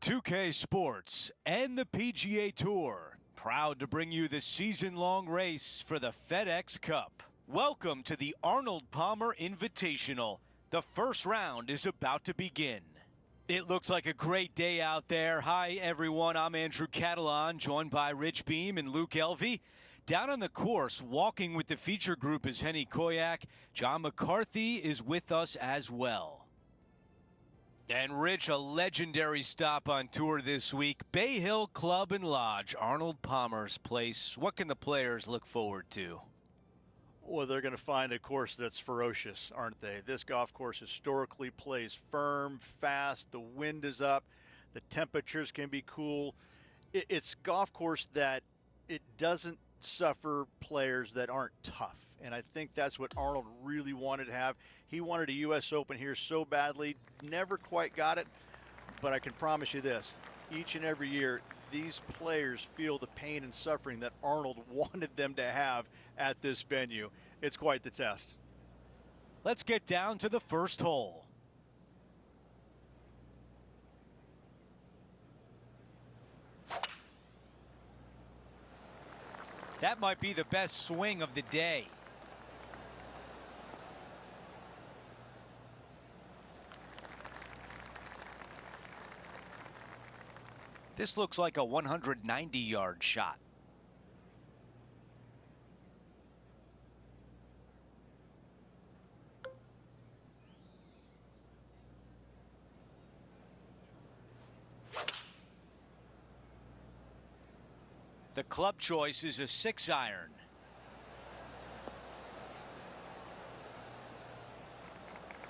2K Sports and the PGA Tour, proud to bring you the season-long race for the FedEx Cup. Welcome to the Arnold Palmer Invitational. The first round is about to begin. It looks like a great day out there. Hi, everyone. I'm Andrew Catalan, joined by Rich Beam and Luke Elvey. Down on the course, walking with the feature group is Henny Koyak. John McCarthy is with us as well. And Rich, a legendary stop on tour this week. Bay Hill Club and Lodge, Arnold Palmer's place. What can the players look forward to? Well, they're going to find a course that's ferocious, aren't they? This golf course historically plays firm, fast, the wind is up, the temperatures can be cool. It's a golf course that it doesn't suffer players that aren't tough. And I think that's what Arnold really wanted to have. He wanted a U.S. Open here so badly, never quite got it. But I can promise you this, each and every year, these players feel the pain and suffering that Arnold wanted them to have at this venue. It's quite the test. Let's get down to the first hole. That might be the best swing of the day. This looks like a 190-yard shot. The club choice is a 6-iron.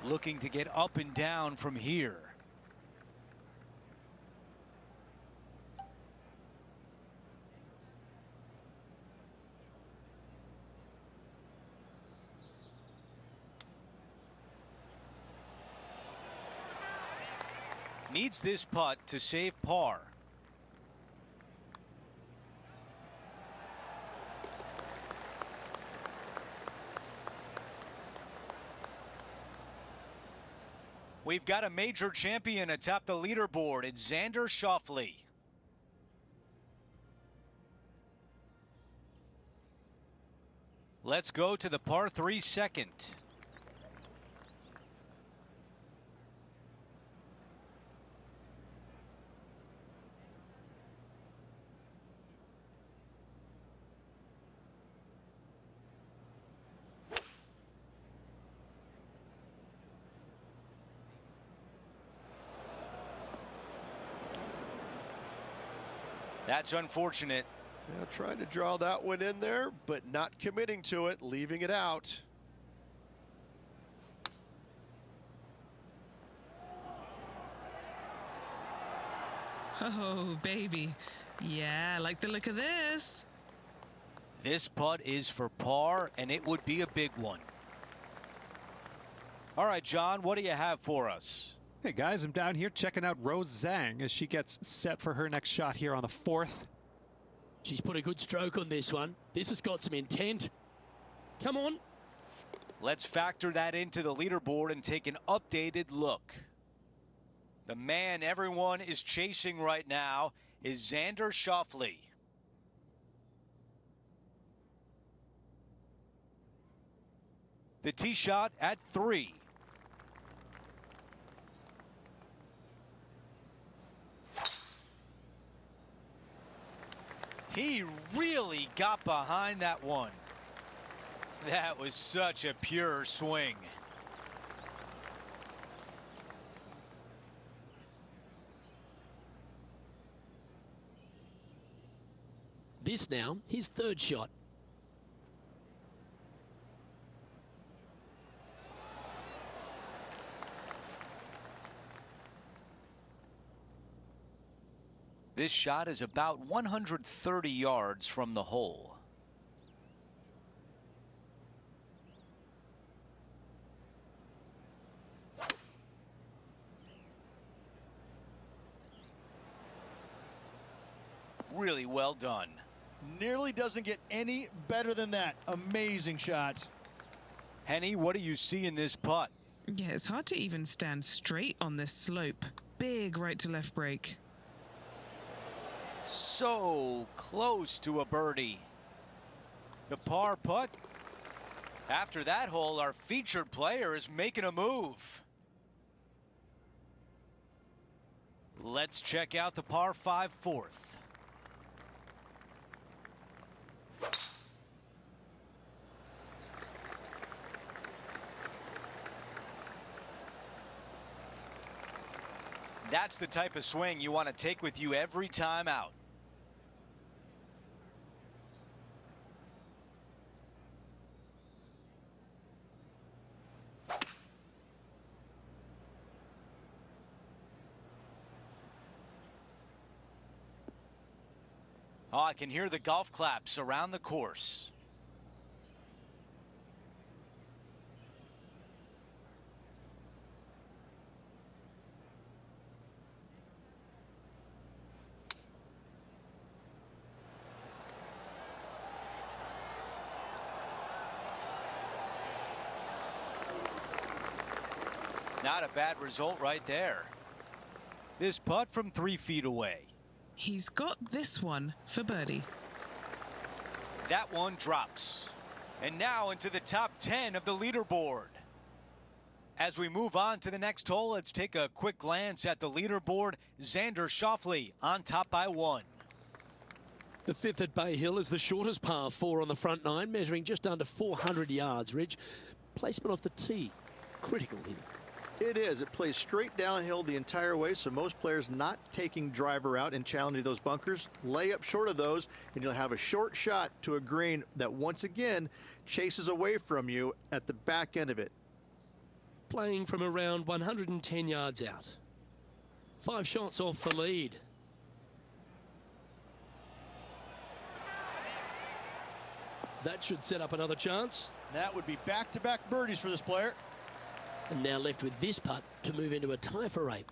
Looking to get up and down from here. Needs this putt to save par. We've got a major champion atop the leaderboard. It's Xander Schauffele. Let's go to the par 3 second. That's unfortunate. Yeah, trying to draw that one in there, but not committing to it, leaving it out. Oh, baby. Yeah, I like the look of this. This putt is for par, and it would be a big one. All right, John, what do you have for us? Hey guys, I'm down here checking out Rose Zhang as she gets set for her next shot here on the 4th. She's put a good stroke on this one. This has got some intent. Come on. Let's factor that into the leaderboard and take an updated look. The man everyone is chasing right now is Xander Schauffele. The tee shot at 3. He really got behind that one. That was such a pure swing. This now, his 3rd shot. This shot is about 130 yards from the hole. Really well done. Nearly doesn't get any better than that. Amazing shot. Henny, what do you see in this putt? Yeah, it's hard to even stand straight on this slope. Big right to left break. So close to a birdie. The par putt. After that hole, our featured player is making a move. Let's check out the par 5 fourth. That's the type of swing you want to take with you every time out. Oh, I can hear the golf claps around the course. Not a bad result right there. This putt from 3 feet away. He's got this one for birdie. That one drops. And now into the top 10 of the leaderboard. As we move on to the next hole, let's take a quick glance at the leaderboard. Xander Schauffele on top by 1. The 5th at Bay Hill is the shortest par 4 on the front 9, measuring just under 400 yards, Ridge. Placement off the tee, critical here. It is. It plays straight downhill the entire way, so most players not taking driver out and challenging those bunkers. Lay up short of those, and you'll have a short shot to a green that once again chases away from you at the back end of it. Playing from around 110 yards out. 5 shots off the lead. That should set up another chance. That would be back-to-back birdies for this player. And now left with this putt to move into a tie for 8th.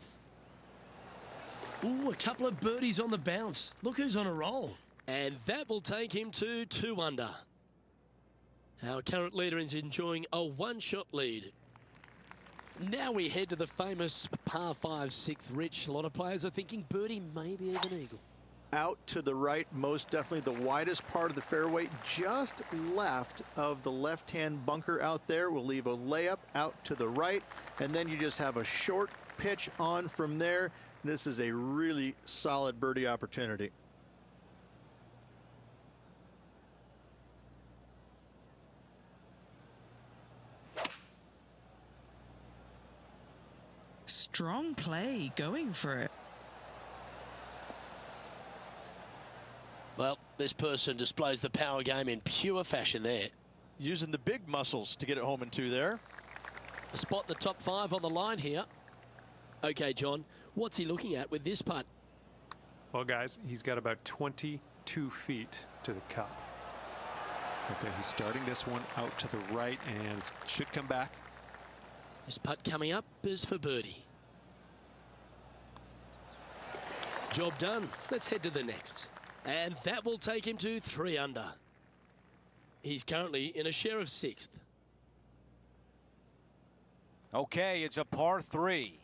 Ooh, a couple of birdies on the bounce. Look who's on a roll. And that will take him to 2 under. Our current leader is enjoying a 1-shot lead. Now we head to the famous par 5 6th, Rich. A lot of players are thinking birdie, maybe even eagle. Out to the right, most definitely the widest part of the fairway, just left of the left-hand bunker out there. We'll leave a layup out to the right, and then you just have a short pitch on from there. This is a really solid birdie opportunity. Strong play, going for it. Well, this person displays the power game in pure fashion there. Using the big muscles to get it home in 2 there. A spot in the top 5 on the line here. Okay, John, what's he looking at with this putt? Well, guys, he's got about 22 feet to the cup. Okay, he's starting this one out to the right and it should come back. This putt coming up is for birdie. Job done. Let's head to the next. And that will take him to 3 under. He's currently in a share of 6th. Okay, it's a par 3.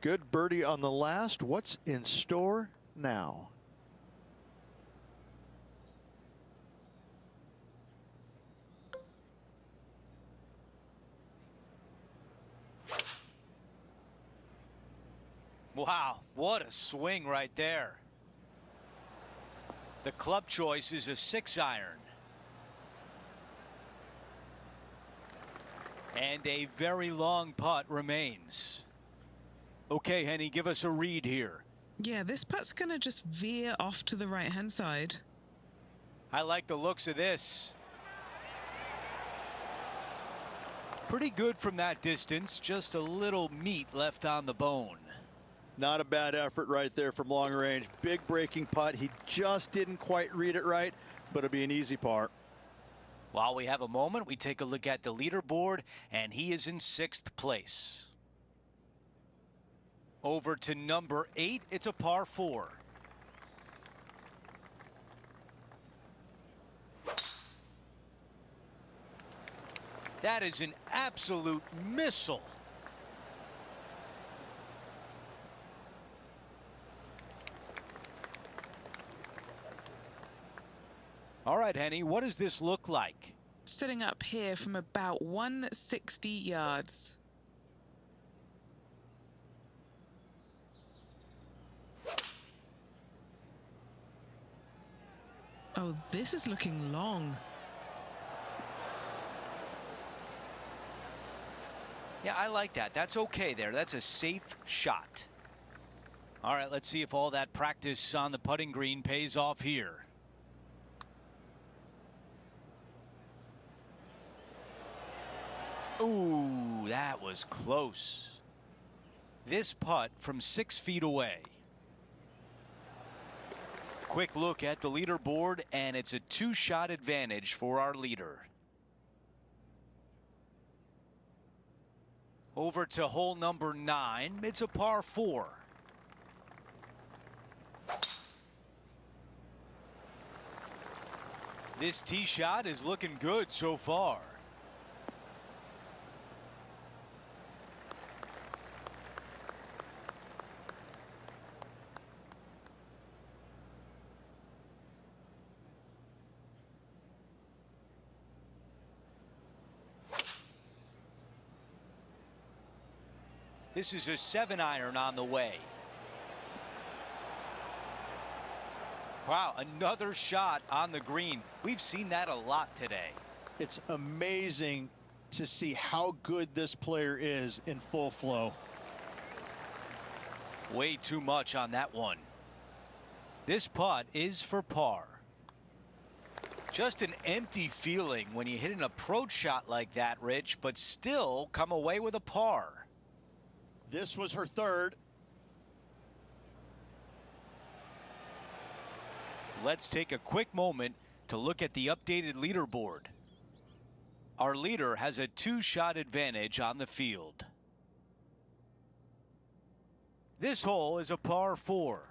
Good birdie on the last. What's in store now? Wow, what a swing right there. The club choice is a 6-iron. And a very long putt remains. Okay, Henny, give us a read here. Yeah, this putt's going to just veer off to the right-hand side. I like the looks of this. Pretty good from that distance, just a little meat left on the bone. Not a bad effort right there from long range. Big breaking putt. He just didn't quite read it right, but it'll be an easy par. While we have a moment, we take a look at the leaderboard, and he is in 6th place. Over to number 8, it's a par 4. That is an absolute missile. All right, Henny, what does this look like? Sitting up here from about 160 yards. Oh, this is looking long. Yeah, I like that. That's okay there. That's a safe shot. All right, let's see if all that practice on the putting green pays off here. Ooh, that was close. This putt from 6 feet away. Quick look at the leaderboard, and it's a 2-shot advantage for our leader. Over to hole number 9. It's a par 4. This tee shot is looking good so far. This is a 7-iron on the way. Wow, another shot on the green. We've seen that a lot today. It's amazing to see how good this player is in full flow. Way too much on that one. This putt is for par. Just an empty feeling when you hit an approach shot like that, Rich, but still come away with a par. This was her third. Let's take a quick moment to look at the updated leaderboard. Our leader has a 2-shot advantage on the field. This hole is a par 4.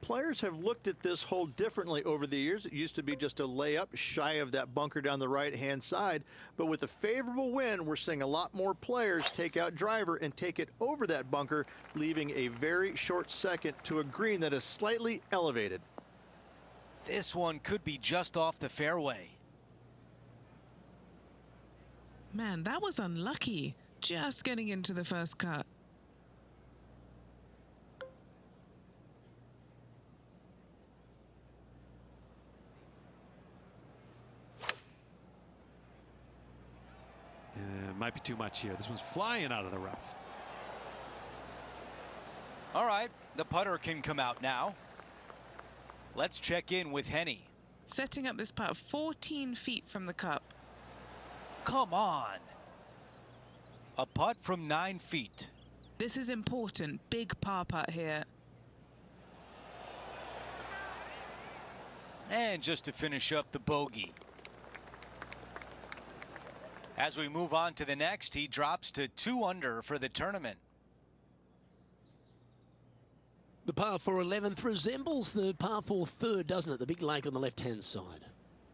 Players have looked at this hole differently over the years. It used to be just a layup shy of that bunker down the right-hand side. But with a favorable wind, we're seeing a lot more players take out driver and take it over that bunker, leaving a very short second to a green that is slightly elevated. This one could be just off the fairway. Man, that was unlucky. Just getting into the first cut. Might be too much here. This one's flying out of the rough. All right, the putter can come out now. Let's check in with Henny. Setting up this putt 14 feet from the cup. Come on. A putt from 9 feet. This is important. Big par putt here. And just to finish up the bogey. As we move on to the next, he drops to 2 under for the tournament. The par 4 11th resembles the par 4 third, doesn't it? The big lake on the left-hand side.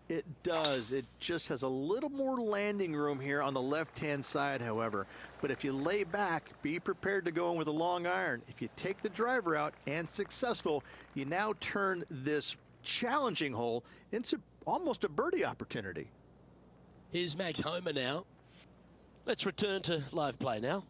It does. It just has a little more landing room here on the left-hand side, however. But if you lay back, be prepared to go in with a long iron. If you take the driver out and successful, you now turn this challenging hole into almost a birdie opportunity. Here's Max Homer now. Let's return to live play now.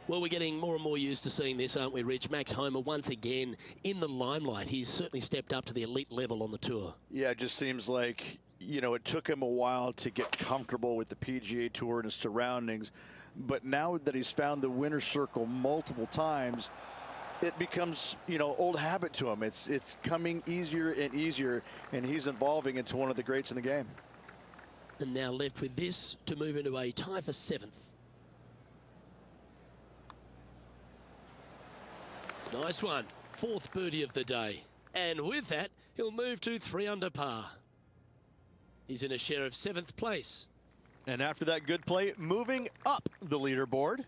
Well, we're getting more and more used to seeing this, aren't we, Rich? Max Homer once again in the limelight. He's certainly stepped up to the elite level on the tour. Yeah, it just seems like, you know, it took him a while to get comfortable with the PGA Tour and his surroundings. But now that he's found the winner's circle multiple times, it becomes, you know, old habit to him. It's coming easier and easier, and he's evolving into one of the greats in the game. And now left with this to move into a tie for 7th. Nice one. 4th birdie of the day. And with that, he'll move to 3 under par. He's in a share of 7th place. And after that good play, moving up the leaderboard.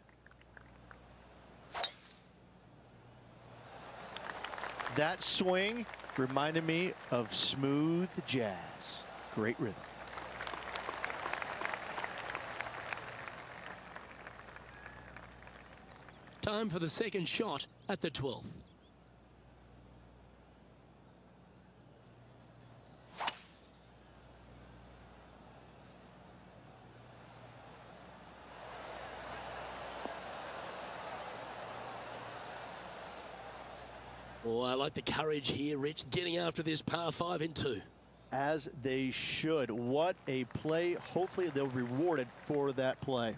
That swing reminded me of smooth jazz. Great rhythm. Time for the second shot at the 12th. Oh, I like the courage here, Rich, getting after this par 5 in 2. As they should. What a play. Hopefully they'll be rewarded for that play.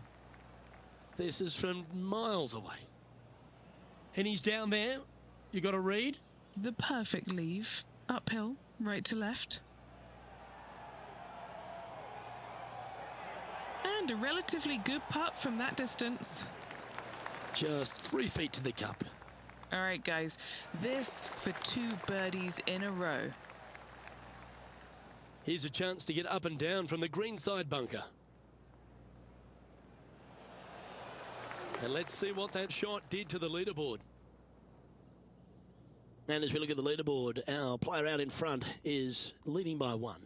This is from miles away. And he's down there. You got a read? The perfect leave. Uphill, right to left. And a relatively good putt from that distance. Just 3 feet to the cup. All right, guys, this for 2 birdies in a row. Here's a chance to get up and down from the greenside bunker. And let's see what that shot did to the leaderboard. And as we look at the leaderboard, our player out in front is leading by 1.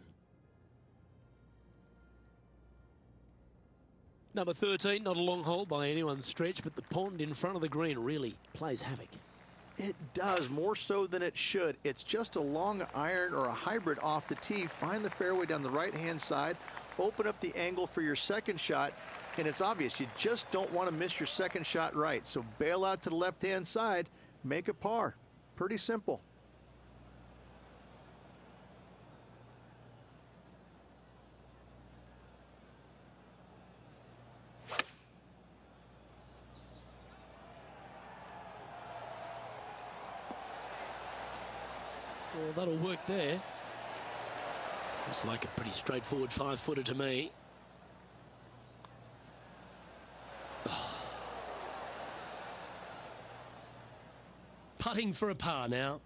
Number 13, not a long hole by anyone's stretch, but the pond in front of the green really plays havoc. It does, more so than it should. It's just a long iron or a hybrid off the tee. Find the fairway down the right-hand side, open up the angle for your second shot, and it's obvious you just don't want to miss your second shot right. So bail out to the left-hand side, make a par. Pretty simple. Well, that'll work there. Looks like a pretty straightforward 5-footer to me. Putting for a par now.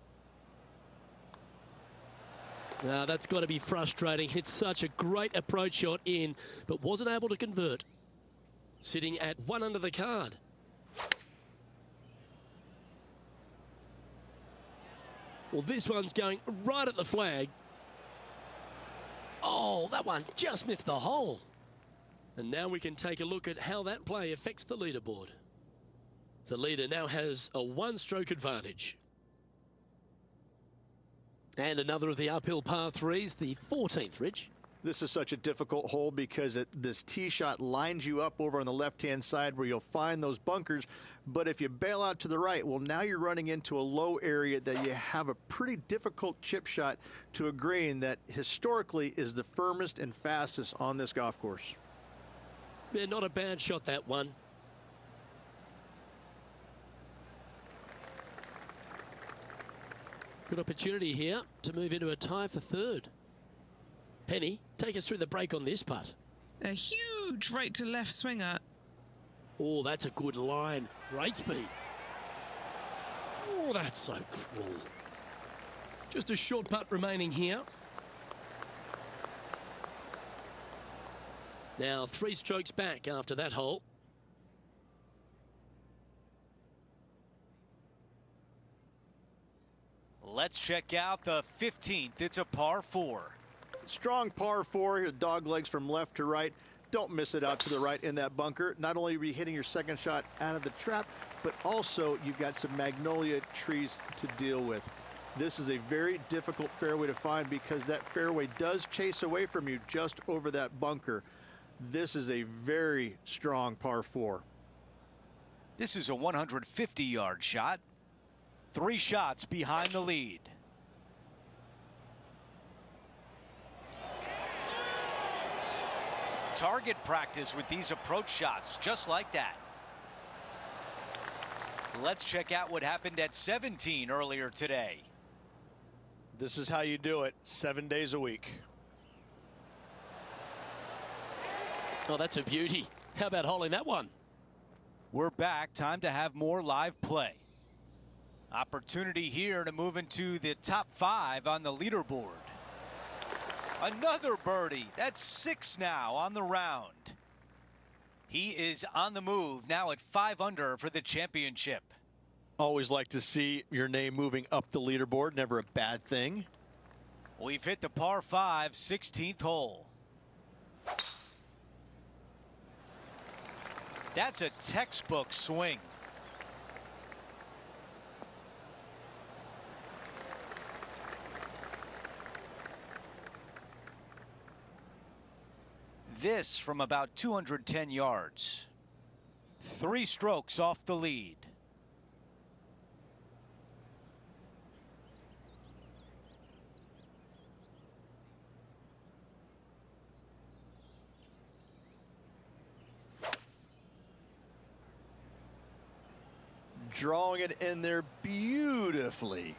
Now that's got to be frustrating. Hit such a great approach shot in, but wasn't able to convert. Sitting at 1 under the card. Well, this one's going right at the flag. Oh, that one just missed the hole. And now we can take a look at how that play affects the leaderboard. The leader now has a 1-stroke advantage. And another of the uphill par 3s, the 14th, Rich. This is such a difficult hole because this tee shot lines you up over on the left-hand side where you'll find those bunkers. But if you bail out to the right, well, now you're running into a low area that you have a pretty difficult chip shot to a green that historically is the firmest and fastest on this golf course. Yeah, not a bad shot, that one. Good opportunity here to move into a tie for 3rd. Penny, take us through the break on this putt. A huge right to left swinger. Oh, that's a good line. Great speed. Oh, that's so cruel. Just a short putt remaining here. Now 3 strokes back after that hole. Let's check out the 15th. It's a par 4. Strong par 4, your dog legs from left to right. Don't miss it out to the right in that bunker. Not only are you hitting your second shot out of the trap, but also you've got some magnolia trees to deal with. This is a very difficult fairway to find because that fairway does chase away from you just over that bunker. This is a very strong par 4. This is a 150-yard shot. 3 shots behind the lead. Target practice with these approach shots, just like that. Let's check out what happened at 17 earlier today. This is how you do it 7 days a week. Oh, that's a beauty. How about holding that one? We're back. Time to have more live play. Opportunity here to move into the top 5 on the leaderboard. Another birdie. That's 6 now on the round. He is on the move now at 5 under for the championship. Always like to see your name moving up the leaderboard. Never a bad thing. We've hit the par 5, 16th hole. That's a textbook swing. This from about 210 yards. 3 strokes off the lead. drawing it in there beautifully.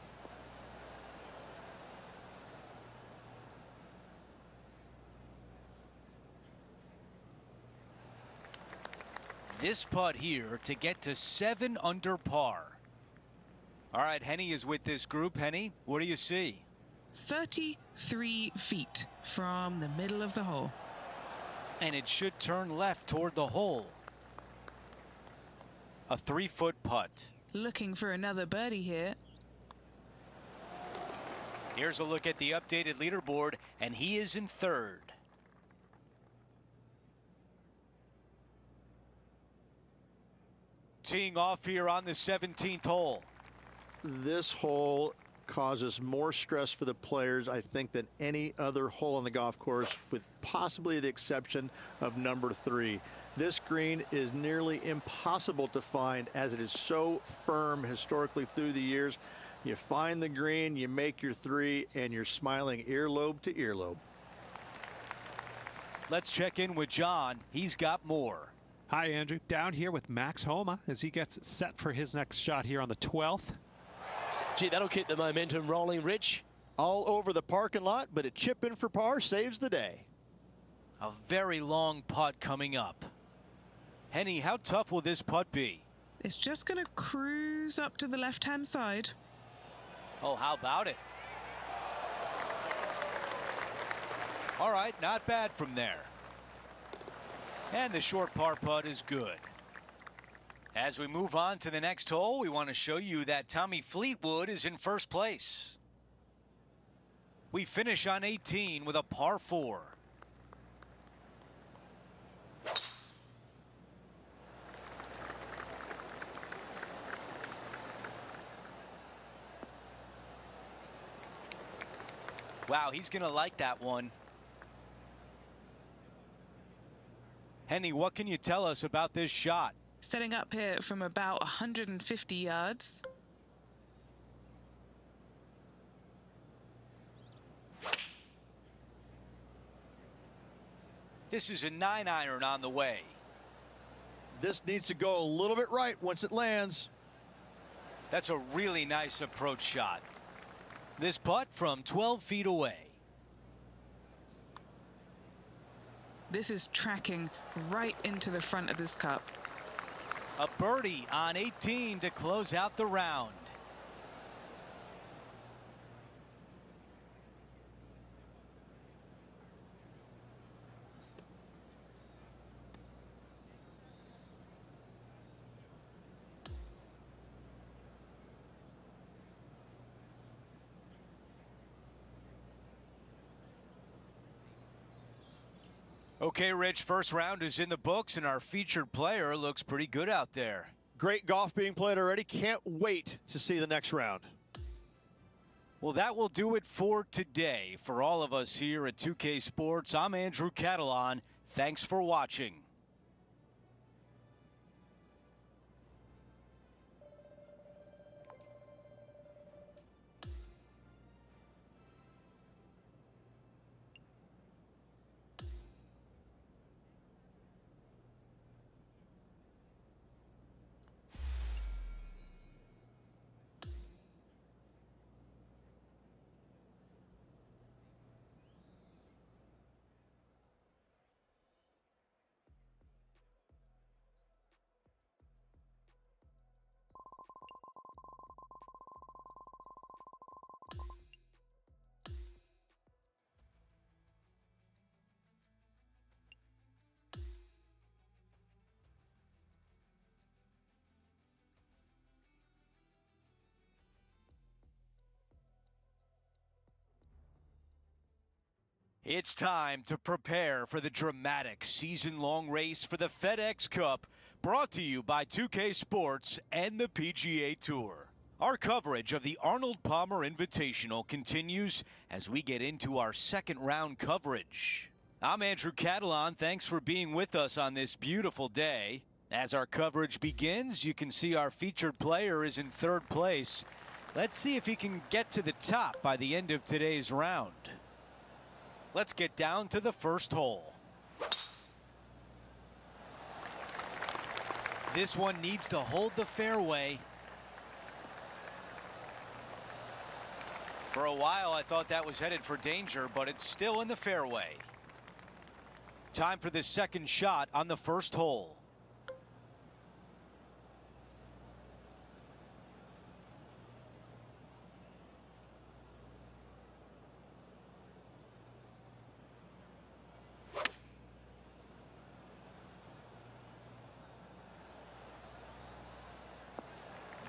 This putt here to get to 7 under par. All right, Henny is with this group. Henny, what do you see? 33 feet from the middle of the hole. And it should turn left toward the hole. A 3-foot putt. Looking for another birdie here. Here's a look at the updated leaderboard, and he is in 3rd. Teeing off here on the 17th hole. This hole causes more stress for the players, I think, than any other hole on the golf course, with possibly the exception of number 3. This green is nearly impossible to find, as it is so firm historically through the years. You find the green, you make your 3, and you're smiling earlobe to earlobe. Let's check in with John. He's got more. Hi, Andrew. Down here with Max Homa as he gets set for his next shot here on the 12th. Gee, that'll keep the momentum rolling, Rich. All over the parking lot, but a chip in for par saves the day. A very long putt coming up. Henny, how tough will this putt be? It's just going to cruise up to the left-hand side. Oh, how about it? All right, not bad from there. And the short par putt is good. As we move on to the next hole, we want to show you that Tommy Fleetwood is in first place. We finish on 18 with a par 4. Wow, he's going to like that one. Henny, what can you tell us about this shot? Setting up here from about 150 yards. This is a 9-iron on the way. This needs to go a little bit right once it lands. That's a really nice approach shot. This putt from 12 feet away. This is tracking right into the front of this cup. A birdie on 18 to close out the round. Okay, Rich, first round is in the books, and our featured player looks pretty good out there. Great golf being played already. Can't wait to see the next round. Well, that will do it for today. For all of us here at 2K Sports, I'm Andrew Catalan. Thanks for watching. It's time to prepare for the dramatic season-long race for the FedEx Cup, brought to you by 2K Sports and the PGA Tour. Our coverage of the Arnold Palmer Invitational continues as we get into our second round coverage. I'm Andrew Catalan. Thanks for being with us on this beautiful day. As our coverage begins, you can see our featured player is in third place. Let's see if he can get to the top by the end of today's round. Let's get down to the first hole. This one needs to hold the fairway. For a while, I thought that was headed for danger, but it's still in the fairway. Time for the second shot on the first hole.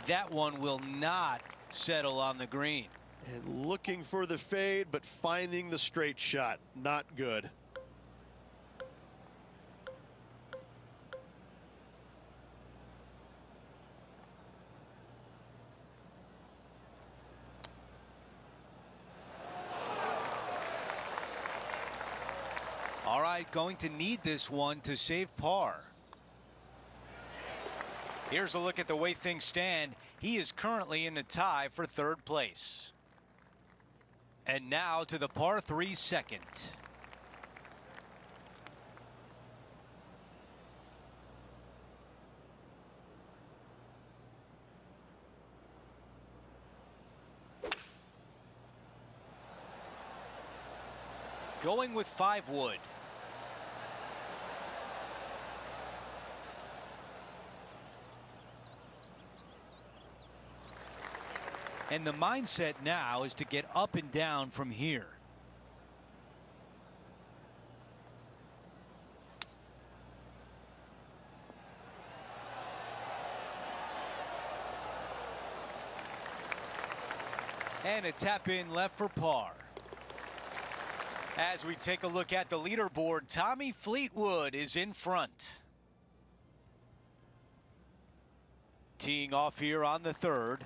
That one will not settle on the green. And looking for the fade, but finding the straight shot. Not good. All right, going to need this one to save par. Here's a look at the way things stand. He is currently in a tie for third place. And now to the par 3 second. Going with 5 wood. And the mindset now is to get up and down from here. And a tap in left for par. As we take a look at the leaderboard, Tommy Fleetwood is in front. Teeing off here on the third.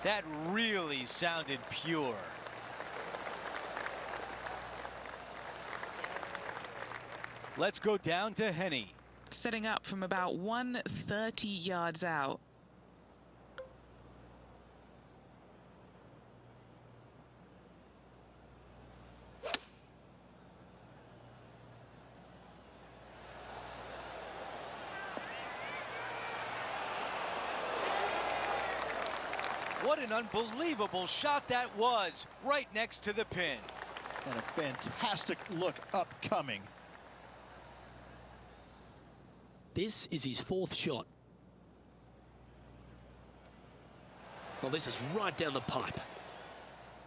That really sounded pure. Let's go down to Henny. Setting up from about 130 yards out. What an unbelievable shot that was, right next to the pin. And a fantastic look upcoming. This is his 4th shot. Well, this is right down the pipe.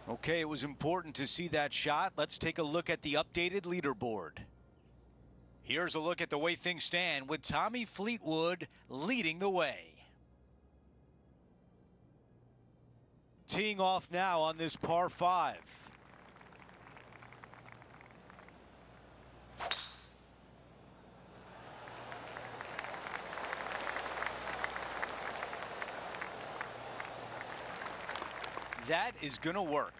Okay, it was important to see that shot. Let's take a look at the updated leaderboard. Here's a look at the way things stand with Tommy Fleetwood leading the way. Teeing off now on this par 5. That is gonna work.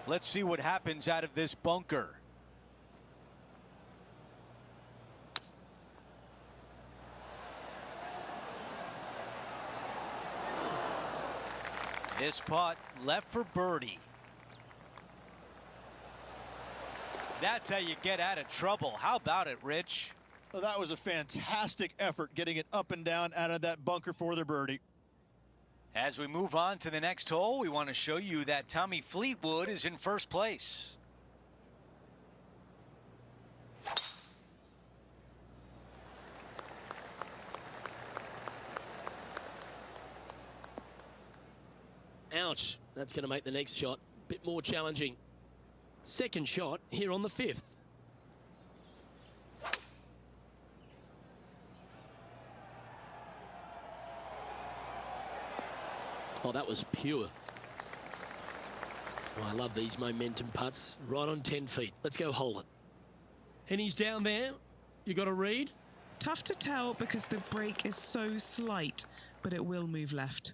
Let's see what happens out of this bunker. This putt left for birdie. That's how you get out of trouble. How about it, Rich? Well, that was a fantastic effort getting it up and down out of that bunker for the birdie. As we move on to the next hole, we want to show you that Tommy Fleetwood is in first place. Ouch, that's going to make the next shot a bit more challenging. Second shot here on the 5th. Oh, that was pure. Oh, I love these momentum putts. Right on 10 feet. Let's go hole it. And he's down there. You got a read? Tough to tell because the break is so slight, but it will move left.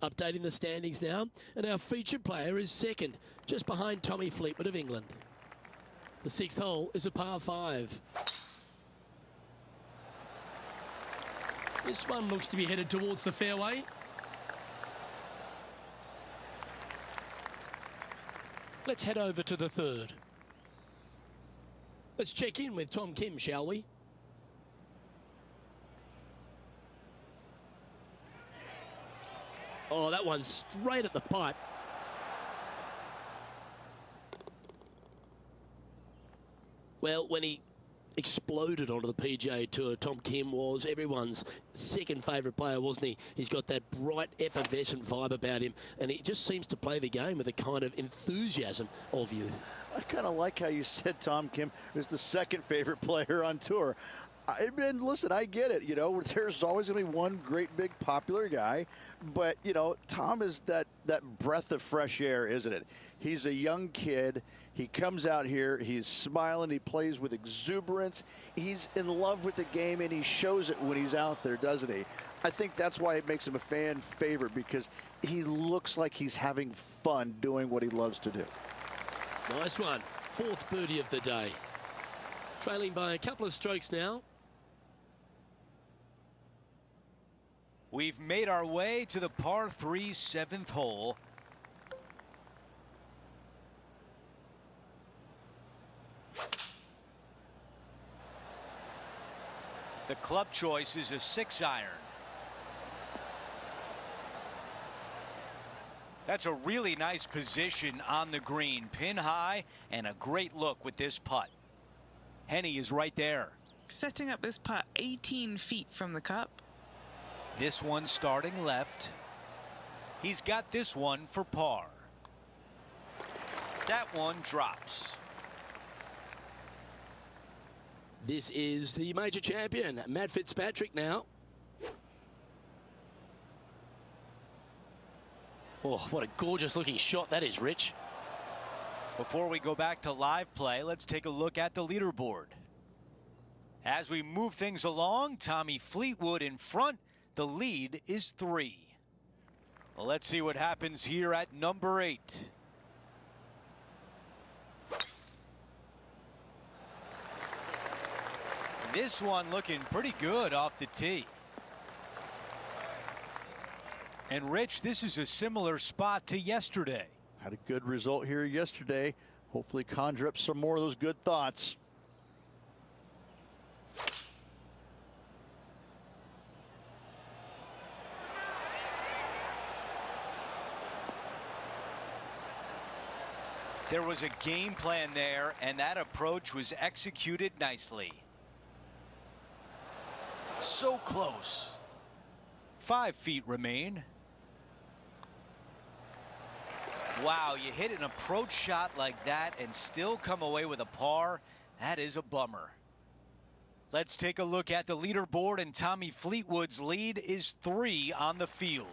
Updating the standings now, and our featured player is second, just behind Tommy Fleetwood of England. The 6th hole is a par 5. This one looks to be headed towards the fairway. Let's head over to the 3rd. Let's check in with Tom Kim, shall we? Oh, that one's straight at the pipe. Well, when he exploded onto the PGA Tour, Tom Kim was everyone's second favourite player, wasn't he? He's got that bright, effervescent vibe about him, and he just seems to play the game with a kind of enthusiasm of youth. I kind of like how you said Tom Kim is the second favorite player on tour. And listen, I get it. You know, there's always going to be one great, big, popular guy. But, you know, Tom is that breath of fresh air, isn't it? He's a young kid. He comes out here. He's smiling. He plays with exuberance. He's in love with the game, and he shows it when he's out there, doesn't he? I think that's why it makes him a fan favorite, because he looks like he's having fun doing what he loves to do. Nice one. 4th birdie of the day. Trailing by a couple of strokes now. We've made our way to the par 3 7th hole. The club choice is a 6-iron. That's a really nice position on the green, pin high, and a great look with this putt. Henny is right there. Setting up this putt 18 feet from the cup. This one starting left. He's got this one for par. That one drops. This is the major champion, Matt Fitzpatrick now. Oh, what a gorgeous looking shot that is, Rich. Before we go back to live play, let's take a look at the leaderboard. As we move things along, Tommy Fleetwood in front. The lead is 3. Well, let's see what happens here at number 8. This one looking pretty good off the tee. And Rich, this is a similar spot to yesterday. Had a good result here yesterday. Hopefully conjure up some more of those good thoughts. There was a game plan there, and that approach was executed nicely. So close. 5 feet remain. Wow, you hit an approach shot like that and still come away with a par. That is a bummer. Let's take a look at the leaderboard, and Tommy Fleetwood's lead is 3 on the field.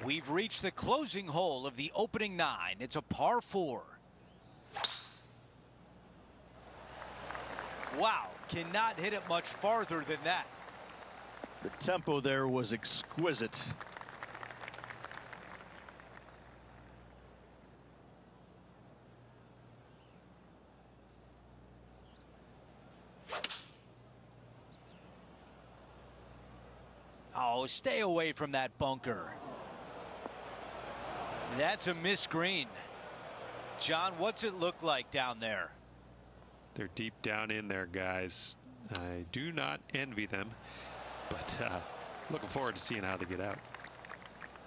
We've reached the closing hole of the opening 9. It's a par 4. Wow, cannot hit it much farther than that. The tempo there was exquisite. Oh, stay away from that bunker. That's a missed green. John, what's it look like down there? They're deep down in there, guys. I do not envy them, but looking forward to seeing how they get out.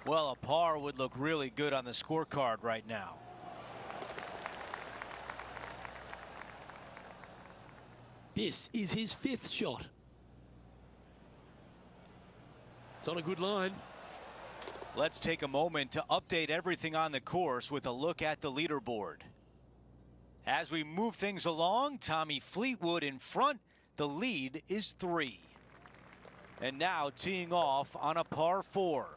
Well, a par would look really good on the scorecard right now. This is his 5th shot. It's on a good line. Let's take a moment to update everything on the course with a look at the leaderboard. As we move things along, Tommy Fleetwood in front. The lead is 3. And now teeing off on a par 4.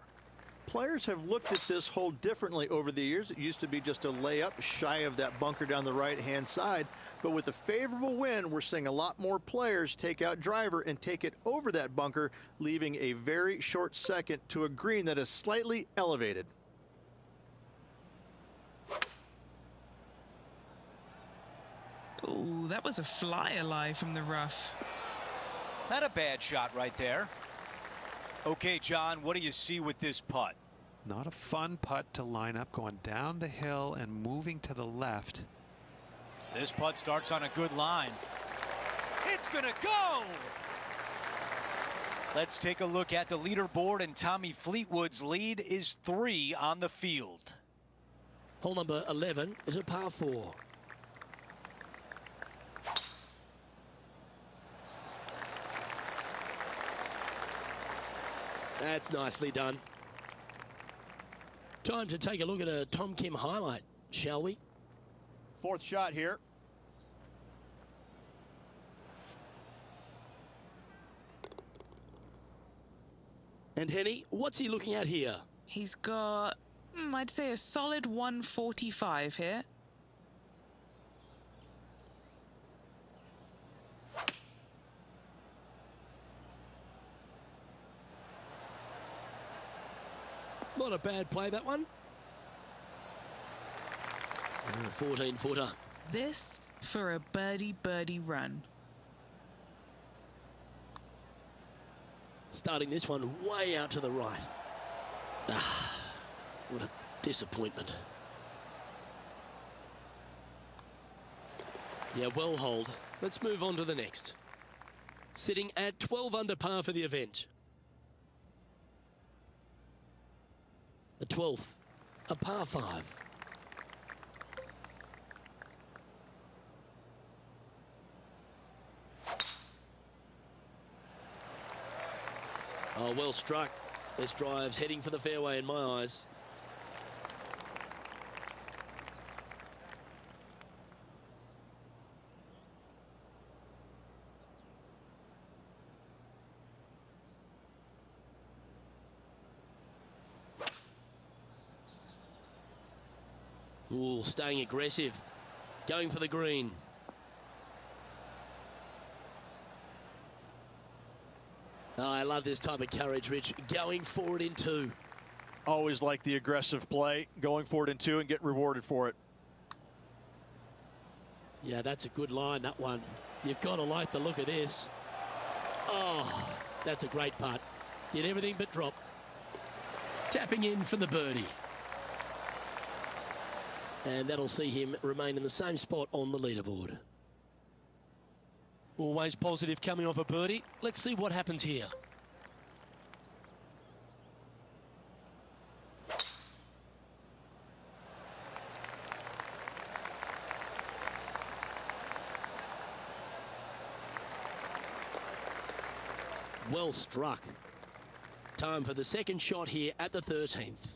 players have looked at this hole differently over the years. It used to be just a layup shy of that bunker down the right-hand side. But with a favorable wind, we're seeing a lot more players take out driver and take it over that bunker, leaving a very short second to a green that is slightly elevated. Oh, that was a flyer lie from the rough. Not a bad shot right there. Okay, John, what do you see with this putt? Not a fun putt to line up, going down the hill and moving to the left. This putt starts on a good line. It's gonna go! Let's take a look at the leaderboard, and Tommy Fleetwood's lead is 3 on the field. Hole number 11 is a par 4. That's nicely done. Time to take a look at a Tom Kim highlight, shall we? Fourth shot here. And Henny, what's he looking at here? He's got, I'd say a solid 145 here. Not a bad play, that one. 14-footer. This for a birdie run. Starting this one way out to the right. Ah, what a disappointment. Yeah, well holed. Let's move on to the next. Sitting at 12 under par for the event. The 12th, a par 5. Oh, well struck. This drive's heading for the fairway in my eyes. Ooh, staying aggressive. Going for the green. Oh, I love this type of courage, Rich. Going forward in 2. Always like the aggressive play, going forward in 2 and get rewarded for it. Yeah, that's a good line, that one. You've got to like the look of this. Oh, that's a great putt. Did everything but drop. Tapping in for the birdie. And that'll see him remain in the same spot on the leaderboard. Always positive coming off a birdie. Let's see what happens here. Well struck. Time for the second shot here at the 13th.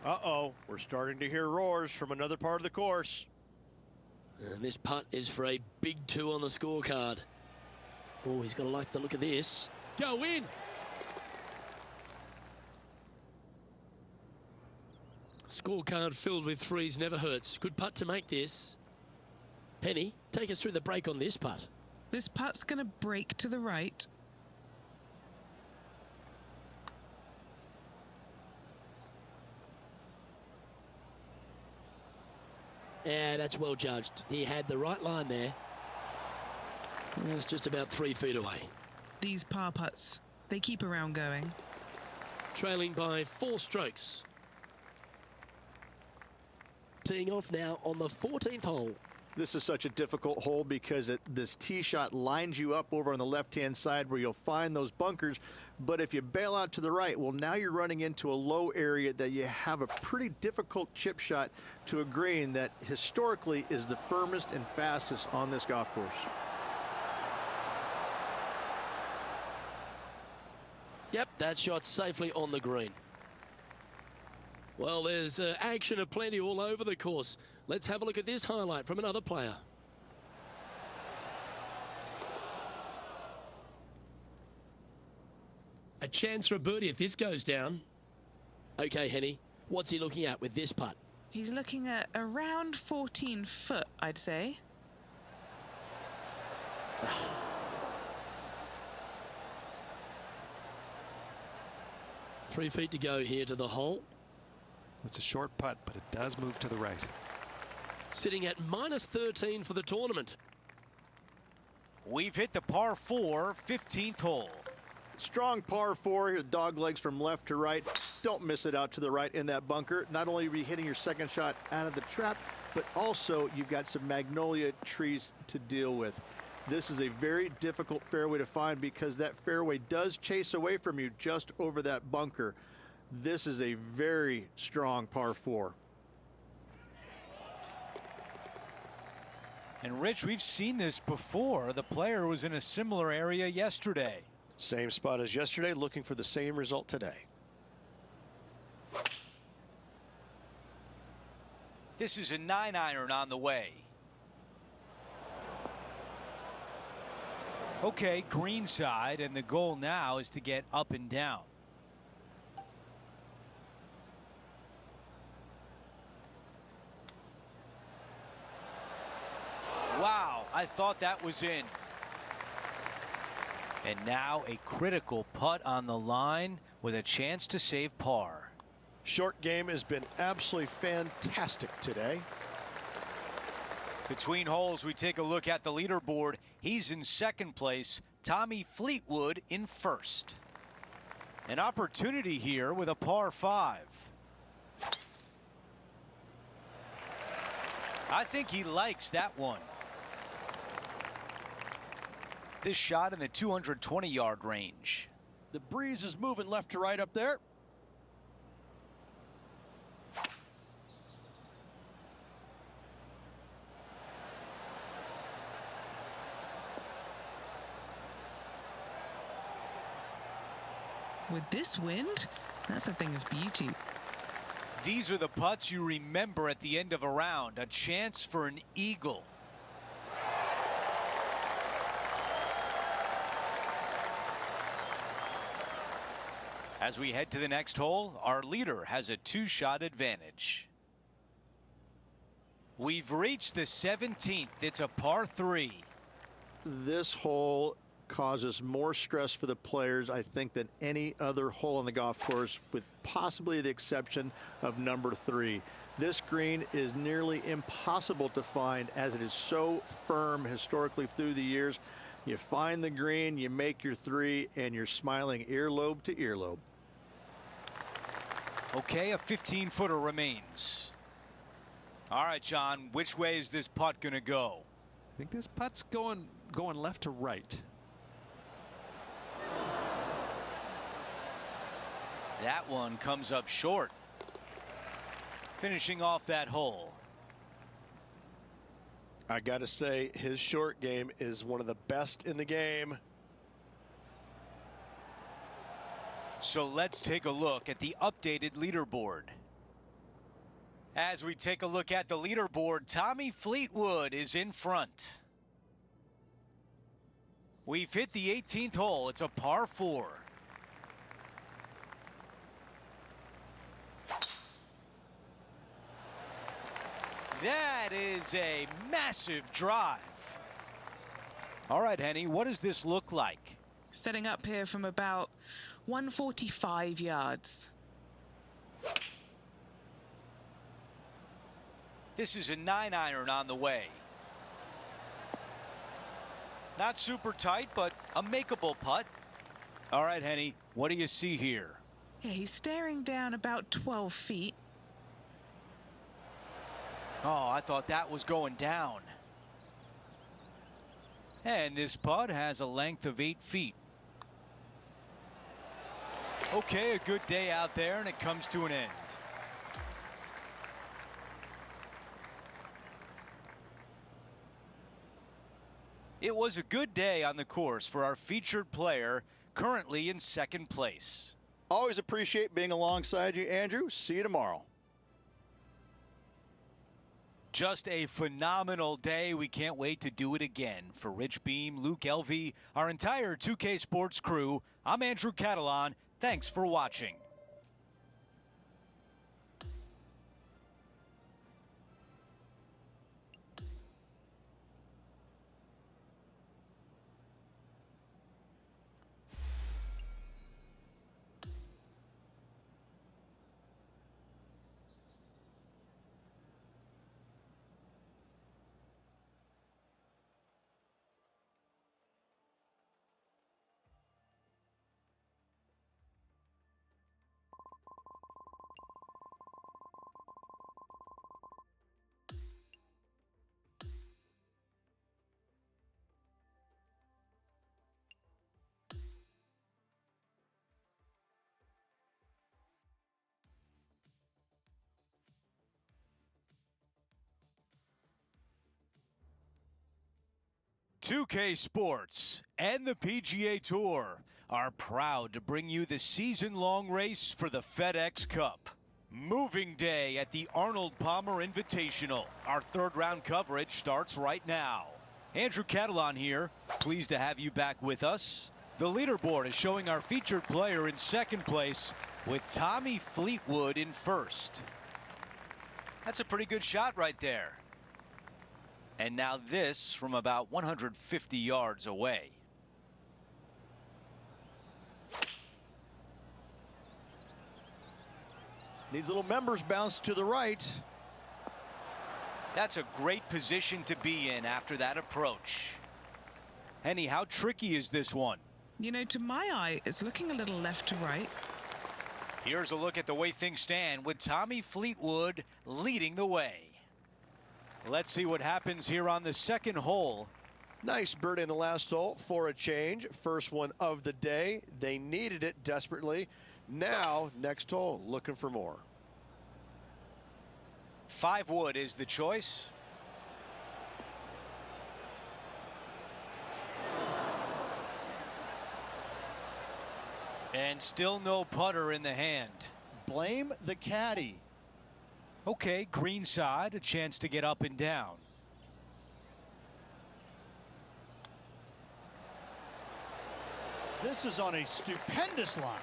Uh-oh, we're starting to hear roars from another part of the course. And this putt is for a big 2 on the scorecard. Oh, he's got to like the look of this. Go in! Scorecard filled with 3s never hurts. Good putt to make this. Penny, take us through the break on this putt. This putt's going to break to the right. Yeah, that's well judged. He had the right line there. It's just about 3 feet away. These par putts, they keep around going. Trailing by 4 strokes. Teeing off now on the 14th hole. This is such a difficult hole because this tee shot lines you up over on the left-hand side where you'll find those bunkers. But if you bail out to the right, well, now you're running into a low area that you have a pretty difficult chip shot to a green that historically is the firmest and fastest on this golf course. Yep, that shot safely on the green. Well, there's action aplenty all over the course. Let's have a look at this highlight from another player. A chance for a birdie if this goes down. Okay, Henny, what's he looking at with this putt? He's looking at around 14 foot, I'd say. 3 feet to go here to the hole. It's a short putt, but it does move to the right. Sitting at -13 for the tournament. We've hit the par 4, 15th hole. Strong par 4, dog legs from left to right. Don't miss it out to the right in that bunker. Not only are you hitting your second shot out of the trap, but also you've got some magnolia trees to deal with. This is a very difficult fairway to find because that fairway does chase away from you just over that bunker. This is a very strong par 4. And Rich, we've seen this before. The player was in a similar area yesterday. Same spot as yesterday, looking for the same result today. This is a 9-iron on the way. Okay, green side, and the goal now is to get up and down. Wow, I thought that was in. And now a critical putt on the line with a chance to save par. Short game has been absolutely fantastic today. Between holes, we take a look at the leaderboard. He's in second place. Tommy Fleetwood in first. An opportunity here with a par 5. I think he likes that one. This shot in the 220-yard range. The breeze is moving left to right up there. With this wind, that's a thing of beauty. These are the putts you remember at the end of a round. A chance for an eagle. As we head to the next hole, our leader has a 2-shot advantage. We've reached the 17th. It's a par 3. This hole causes more stress for the players, I think, than any other hole on the golf course, with possibly the exception of number 3. This green is nearly impossible to find as it is so firm historically through the years. You find the green, you make your 3, and you're smiling earlobe to earlobe. Okay, a 15-footer remains. All right, John, which way is this putt going to go? I think this putt's going left to right. That one comes up short. Finishing off that hole. I got to say, his short game is one of the best in the game. So let's take a look at the updated leaderboard. As we take a look at the leaderboard, Tommy Fleetwood is in front. We've hit the 18th hole. It's a par 4. That is a massive drive. All right, Henny, what does this look like? Setting up here from about 145 yards. This is a 9-iron on the way. Not super tight, but a makeable putt. All right, Henny, what do you see here? Yeah, he's staring down about 12 feet. Oh, I thought that was going down. And this putt has a length of 8 feet. Okay, a good day out there, and it comes to an end. It was a good day on the course for our featured player, currently in second place. Always appreciate being alongside you, Andrew. See you tomorrow. Just a phenomenal day. We can't wait to do it again. For Rich Beam, Luke Elvey, our entire 2K Sports crew, I'm Andrew Catalan. Thanks for watching. .2K Sports and the PGA Tour are proud to bring you the season-long race for the FedEx Cup. Moving day at the Arnold Palmer Invitational. Our third-round coverage starts right now. Andrew Catalan here, pleased to have you back with us. The leaderboard is showing our featured player in second place with Tommy Fleetwood in first. That's a pretty good shot right there. And now this from about 150 yards away. Needs a little members bounce to the right. That's a great position to be in after that approach. Henny, how tricky is this one? You know, to my eye, it's looking a little left to right. Here's a look at the way things stand with Tommy Fleetwood leading the way. Let's see what happens here on the second hole. Nice birdie in the last hole for a change. First one of the day. They needed it desperately. Now, next hole, looking for more. 5 wood is the choice. And still no putter in the hand. Blame the caddy. Okay, green side, a chance to get up and down. This is on a stupendous line.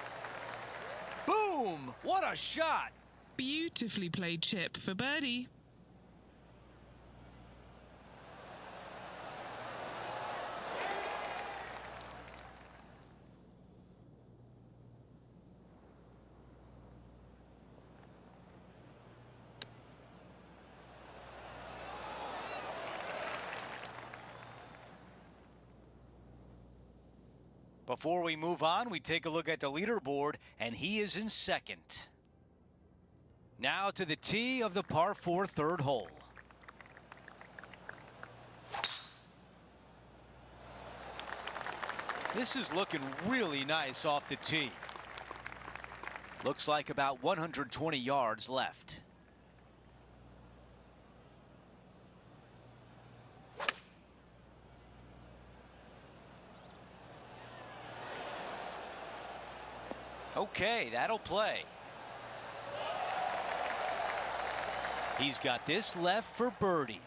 Boom! What a shot! Beautifully played chip for birdie. Before we move on, we take a look at the leaderboard, and he is in second. Now to the tee of the par 4 third hole. This is looking really nice off the tee. Looks like about 120 yards left. Okay, that'll play. He's got this left for birdie.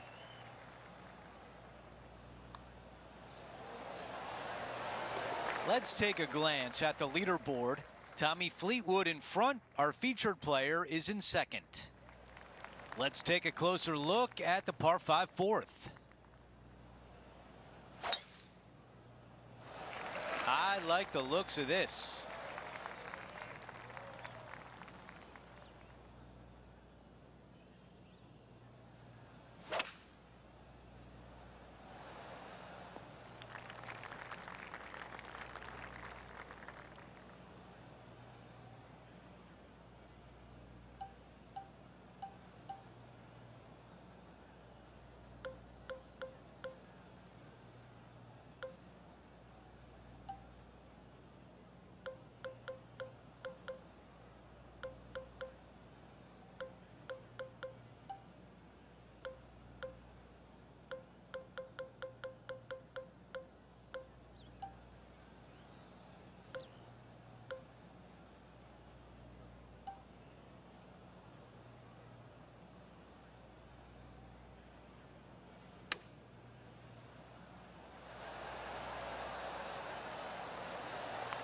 Let's take a glance at the leaderboard. Tommy Fleetwood in front. Our featured player is in second. Let's take a closer look at the par 5 fourth. I like the looks of this.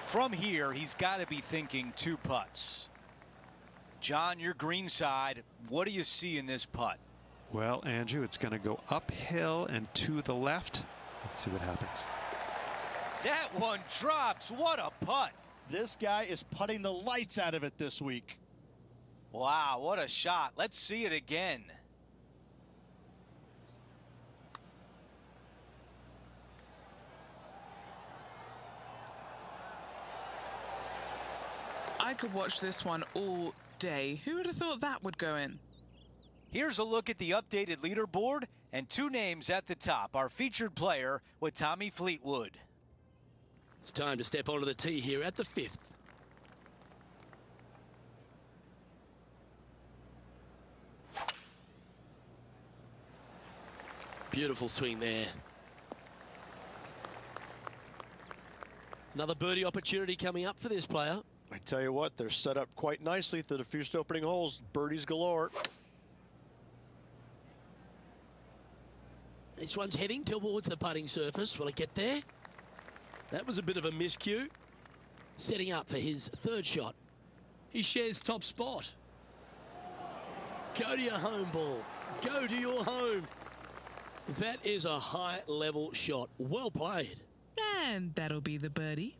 From here, he's got to be thinking 2 putts. John, your green side, what do you see in this putt? Well, Andrew, it's going to go uphill and to the left. Let's see what happens. That one drops. What a putt. This guy is putting the lights out of it this week. Wow, what a shot. Let's see it again. I could watch this one all day. Who would have thought that would go in? Here's a look at the updated leaderboard and 2 names at the top. Our featured player with Tommy Fleetwood. It's time to step onto the tee here at the 5th. Beautiful swing there. Another birdie opportunity coming up for this player. I tell you what, they're set up quite nicely through the first opening holes. Birdies galore. This one's heading towards the putting surface. Will it get there? That was a bit of a miscue. Setting up for his 3rd shot. He shares top spot. Go to your home ball. Go to your home. That is a high-level shot. Well played. And that'll be the birdie.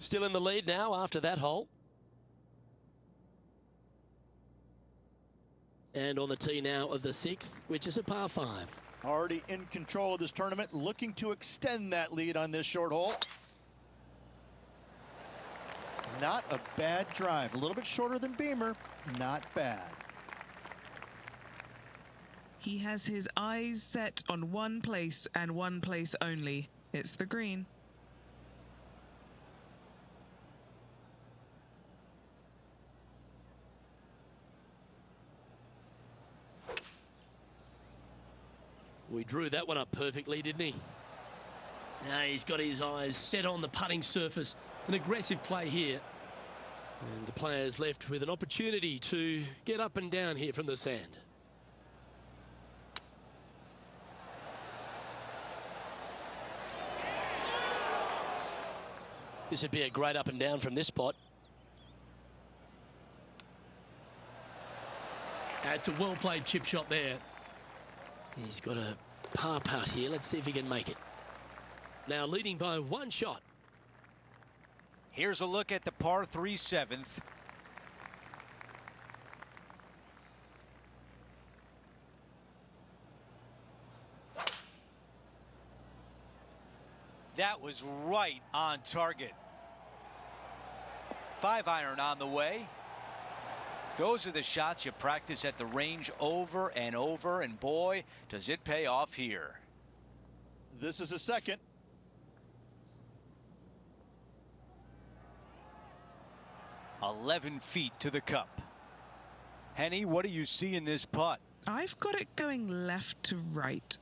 Still in the lead now after that hole. And on the tee now of the 6th, which is a par 5. Already in control of this tournament, looking to extend that lead on this short hole. Not a bad drive. A little bit shorter than Beamer. Not bad. He has his eyes set on one place and one place only. It's the green. We drew that one up perfectly, didn't he? Now he's got his eyes set on the putting surface. An aggressive play here. And the player's left with an opportunity to get up and down here from the sand. This would be a great up and down from this spot. It's a well-played chip shot there. He's got a par putt here. Let's see if he can make it. Now leading by 1 shot. Here's a look at the par 3 7th. That was right on target. 5-iron on the way. Those are the shots you practice at the range over and over, and boy, does it pay off here. This is a 2nd. "11 feet to the cup." Henny, what do you see in this putt? I've got it going left to right.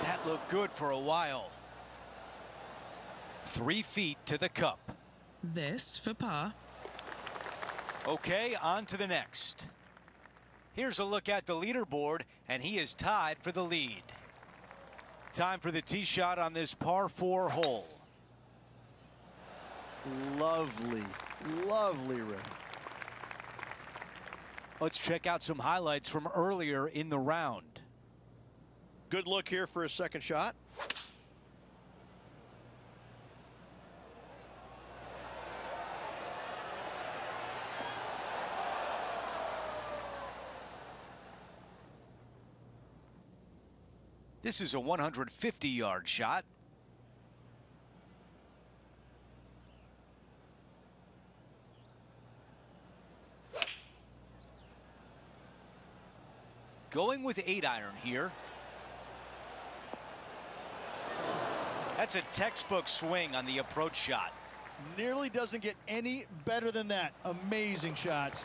That looked good for a while. 3 feet to the cup. This for par. Okay, on to the next. Here's a look at the leaderboard, and he is tied for the lead. Time for the tee shot on this par 4 hole. Lovely, lovely ring. Let's check out some highlights from earlier in the round. Good look here for a 2nd shot. This is a 150-yard shot. Going with 8-iron here. That's a textbook swing on the approach shot. Nearly doesn't get any better than that. Amazing shot.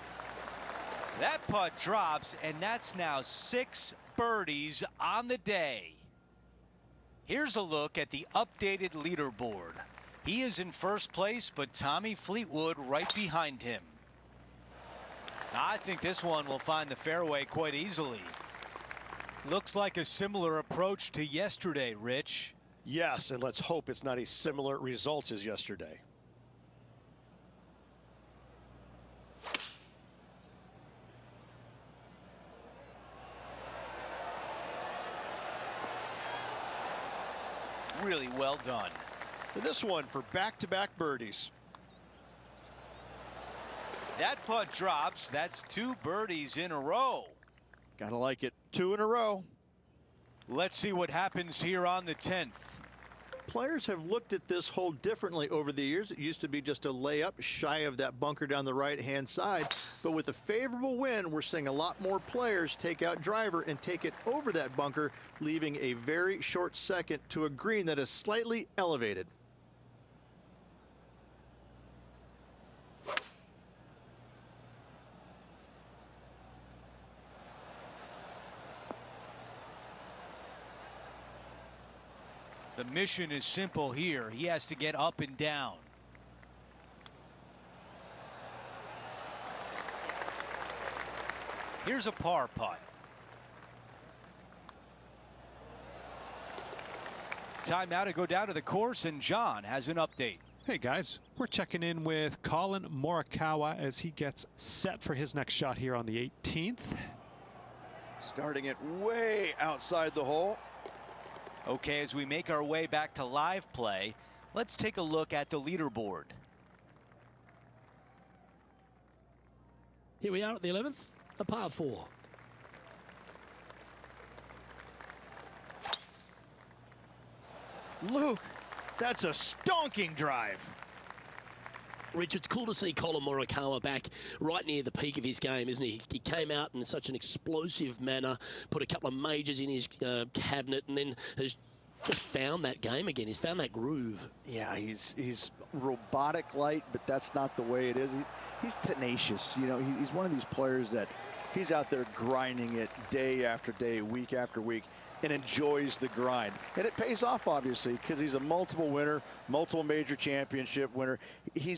That putt drops, and that's now 6 birdies on the day. Here's a look at the updated leaderboard. He is in first place, but Tommy Fleetwood right behind him. I think this one will find the fairway quite easily. Looks like a similar approach to yesterday, Rich. Yes, and let's hope it's not as similar results as yesterday. Really well done. And this one for back-to-back birdies. That putt drops. That's 2 birdies in a row. Gotta like it. 2 in a row. Let's see what happens here on the 10th. Players have looked at this hole differently over the years. It used to be just a layup shy of that bunker down the right-hand side. But with a favorable wind, we're seeing a lot more players take out driver and take it over that bunker, leaving a very short second to a green that is slightly elevated. The mission is simple here. He has to get up and down. Here's a par putt. Time now to go down to the course, and John has an update. Hey guys, we're checking in with Colin Morikawa as he gets set for his next shot here on the 18th. Starting it way outside the hole. Okay, as we make our way back to live play, let's take a look at the leaderboard. Here we are at the 11th, a par 4. Luke, that's a stonking drive. Rich, it's cool to see Colin Morikawa back right near the peak of his game, isn't he? He came out in such an explosive manner, put a couple of majors in his cabinet, and then has just found that game again. He's found that groove. Yeah, he's robotic light, but that's not the way it is. He's tenacious. You know, he's one of these players that he's out there grinding it day after day, week after week, and enjoys the grind. And it pays off, obviously, because he's a multiple winner, multiple major championship winner. He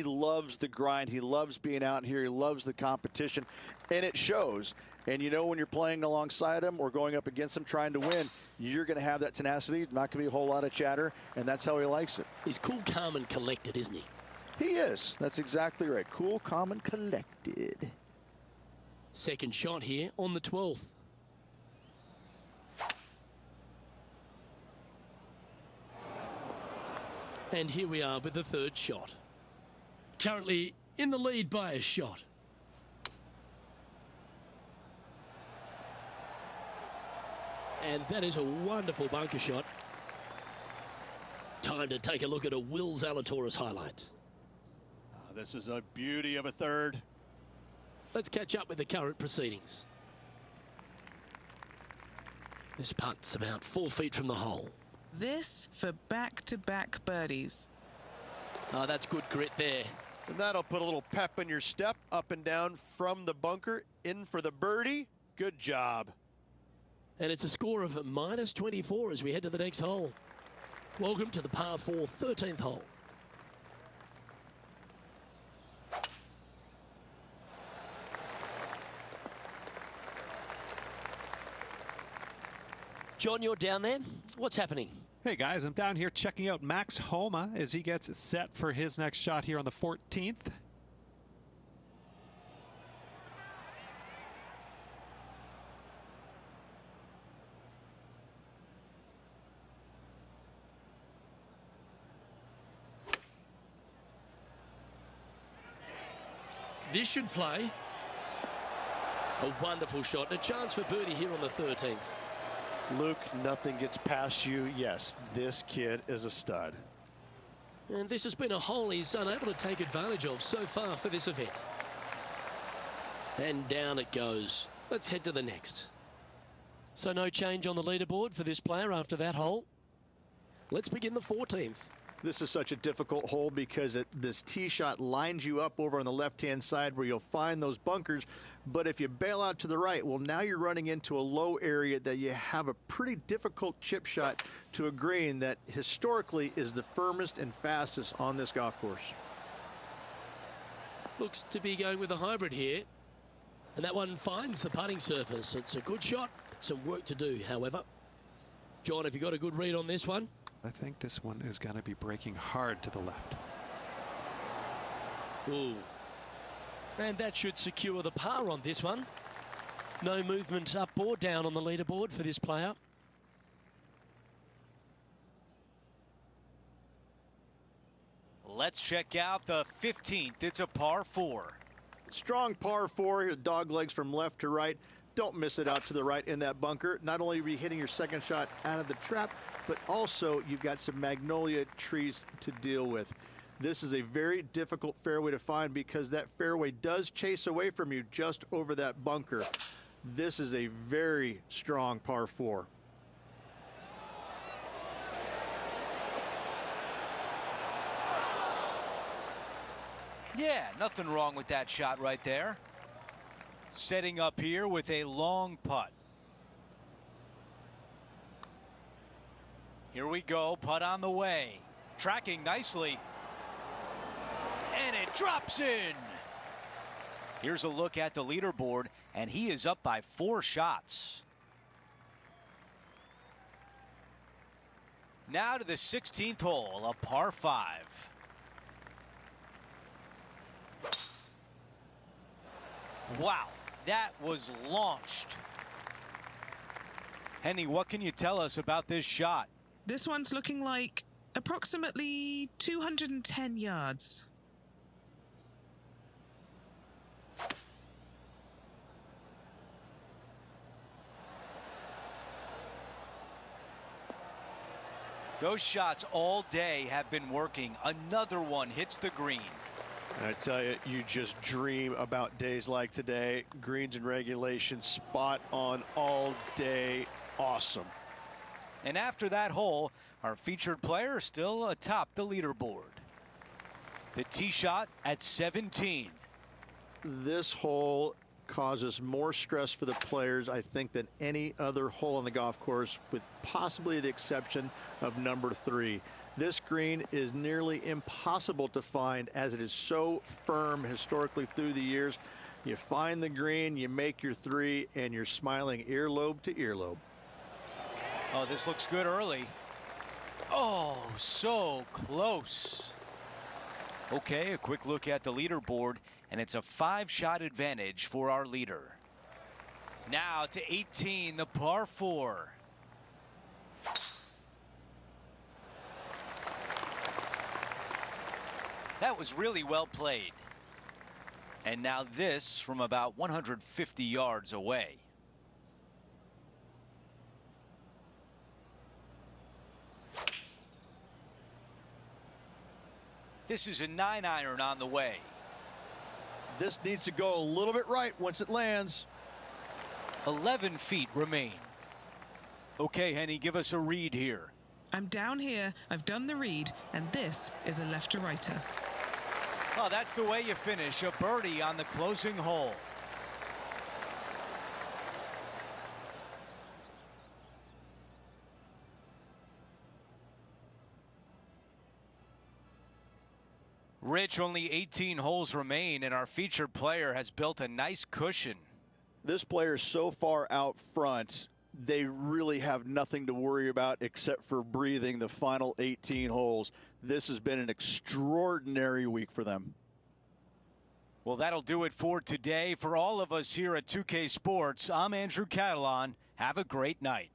loves the grind. He loves being out here. He loves the competition, and it shows. And you know, when you're playing alongside him or going up against him trying to win, you're going to have that tenacity. Not going to be a whole lot of chatter, and that's how he likes it. He's cool, calm, and collected, isn't he? He is. That's exactly right. Cool, calm, and collected. Second shot here on the 12th. And here we are with the third shot. Currently in the lead by a shot. And that is a wonderful bunker shot. Time to take a look at a Will Zalatoris highlight. This is a beauty of a third. Let's catch up with the current proceedings. This putt's about 4 feet from the hole. This for back-to-back birdies. Oh, that's good grit there. And that'll put a little pep in your step, up and down from the bunker, in for the birdie. Good job. And it's a score of minus 24 as we head to the next hole. Welcome to the par 4 13th hole. John, you're down there. What's happening? Hey guys, I'm down here checking out Max Homa as he gets set for his next shot here on the 14th. This should play. A wonderful shot and a chance for birdie here on the 13th. Luke, nothing gets past you. Yes, this kid is a stud. And this has been a hole he's unable to take advantage of so far for this event. And down it goes. Let's head to the next. So no change on the leaderboard for this player after that hole. Let's begin the 14th. This is such a difficult hole because this tee shot lines you up over on the left-hand side where you'll find those bunkers. But if you bail out to the right, well, now you're running into a low area that you have a pretty difficult chip shot to a green that historically is the firmest and fastest on this golf course. Looks to be going with a hybrid here. And that one finds the putting surface. It's a good shot, but some work to do, however. John, have you got a good read on this one? I think this one is going to be breaking hard to the left. Ooh. And that should secure the par on this one. No movement up or down on the leaderboard for this player. Let's check out the 15th. It's a par 4. Strong par 4, dog legs from left to right. Don't miss it out to the right in that bunker. Not only are you hitting your second shot out of the trap, but also you've got some magnolia trees to deal with. This is a very difficult fairway to find because that fairway does chase away from you just over that bunker. This is a very strong par 4. Yeah, nothing wrong with that shot right there. Setting up here with a long putt. Here we go, putt on the way. Tracking nicely. And it drops in. Here's a look at the leaderboard, and he is up by 4 shots. Now to the 16th hole, a par 5. Wow, that was launched. Henny, what can you tell us about this shot? This one's looking like approximately 210 yards. Those shots all day have been working. Another one hits the green. I tell you, you just dream about days like today. Greens and regulation, spot on all day. Awesome. And after that hole, our featured player still atop the leaderboard. The tee shot at 17. This hole causes more stress for the players, I think, than any other hole on the golf course, with possibly the exception of number 3. This green is nearly impossible to find as it is so firm historically through the years. You find the green, you make your 3, and you're smiling earlobe to earlobe. Oh, this looks good early. Oh, so close. Okay, a quick look at the leaderboard, and it's a 5-shot advantage for our leader. Now to 18, the par 4. That was really well played. And now this from about 150 yards away. This is a 9-iron on the way. This needs to go a little bit right once it lands. 11 feet remain. Okay, Henny, give us a read here. I'm down here, I've done the read, and this is a left to righter. Well, that's the way you finish. A birdie on the closing hole. Rich, only 18 holes remain, and our featured player has built a nice cushion. This player is so far out front, they really have nothing to worry about except for breathing the final 18 holes. This has been an extraordinary week for them. Well, that'll do it for today. For all of us here at 2K Sports, I'm Andrew Catalan. Have a great night.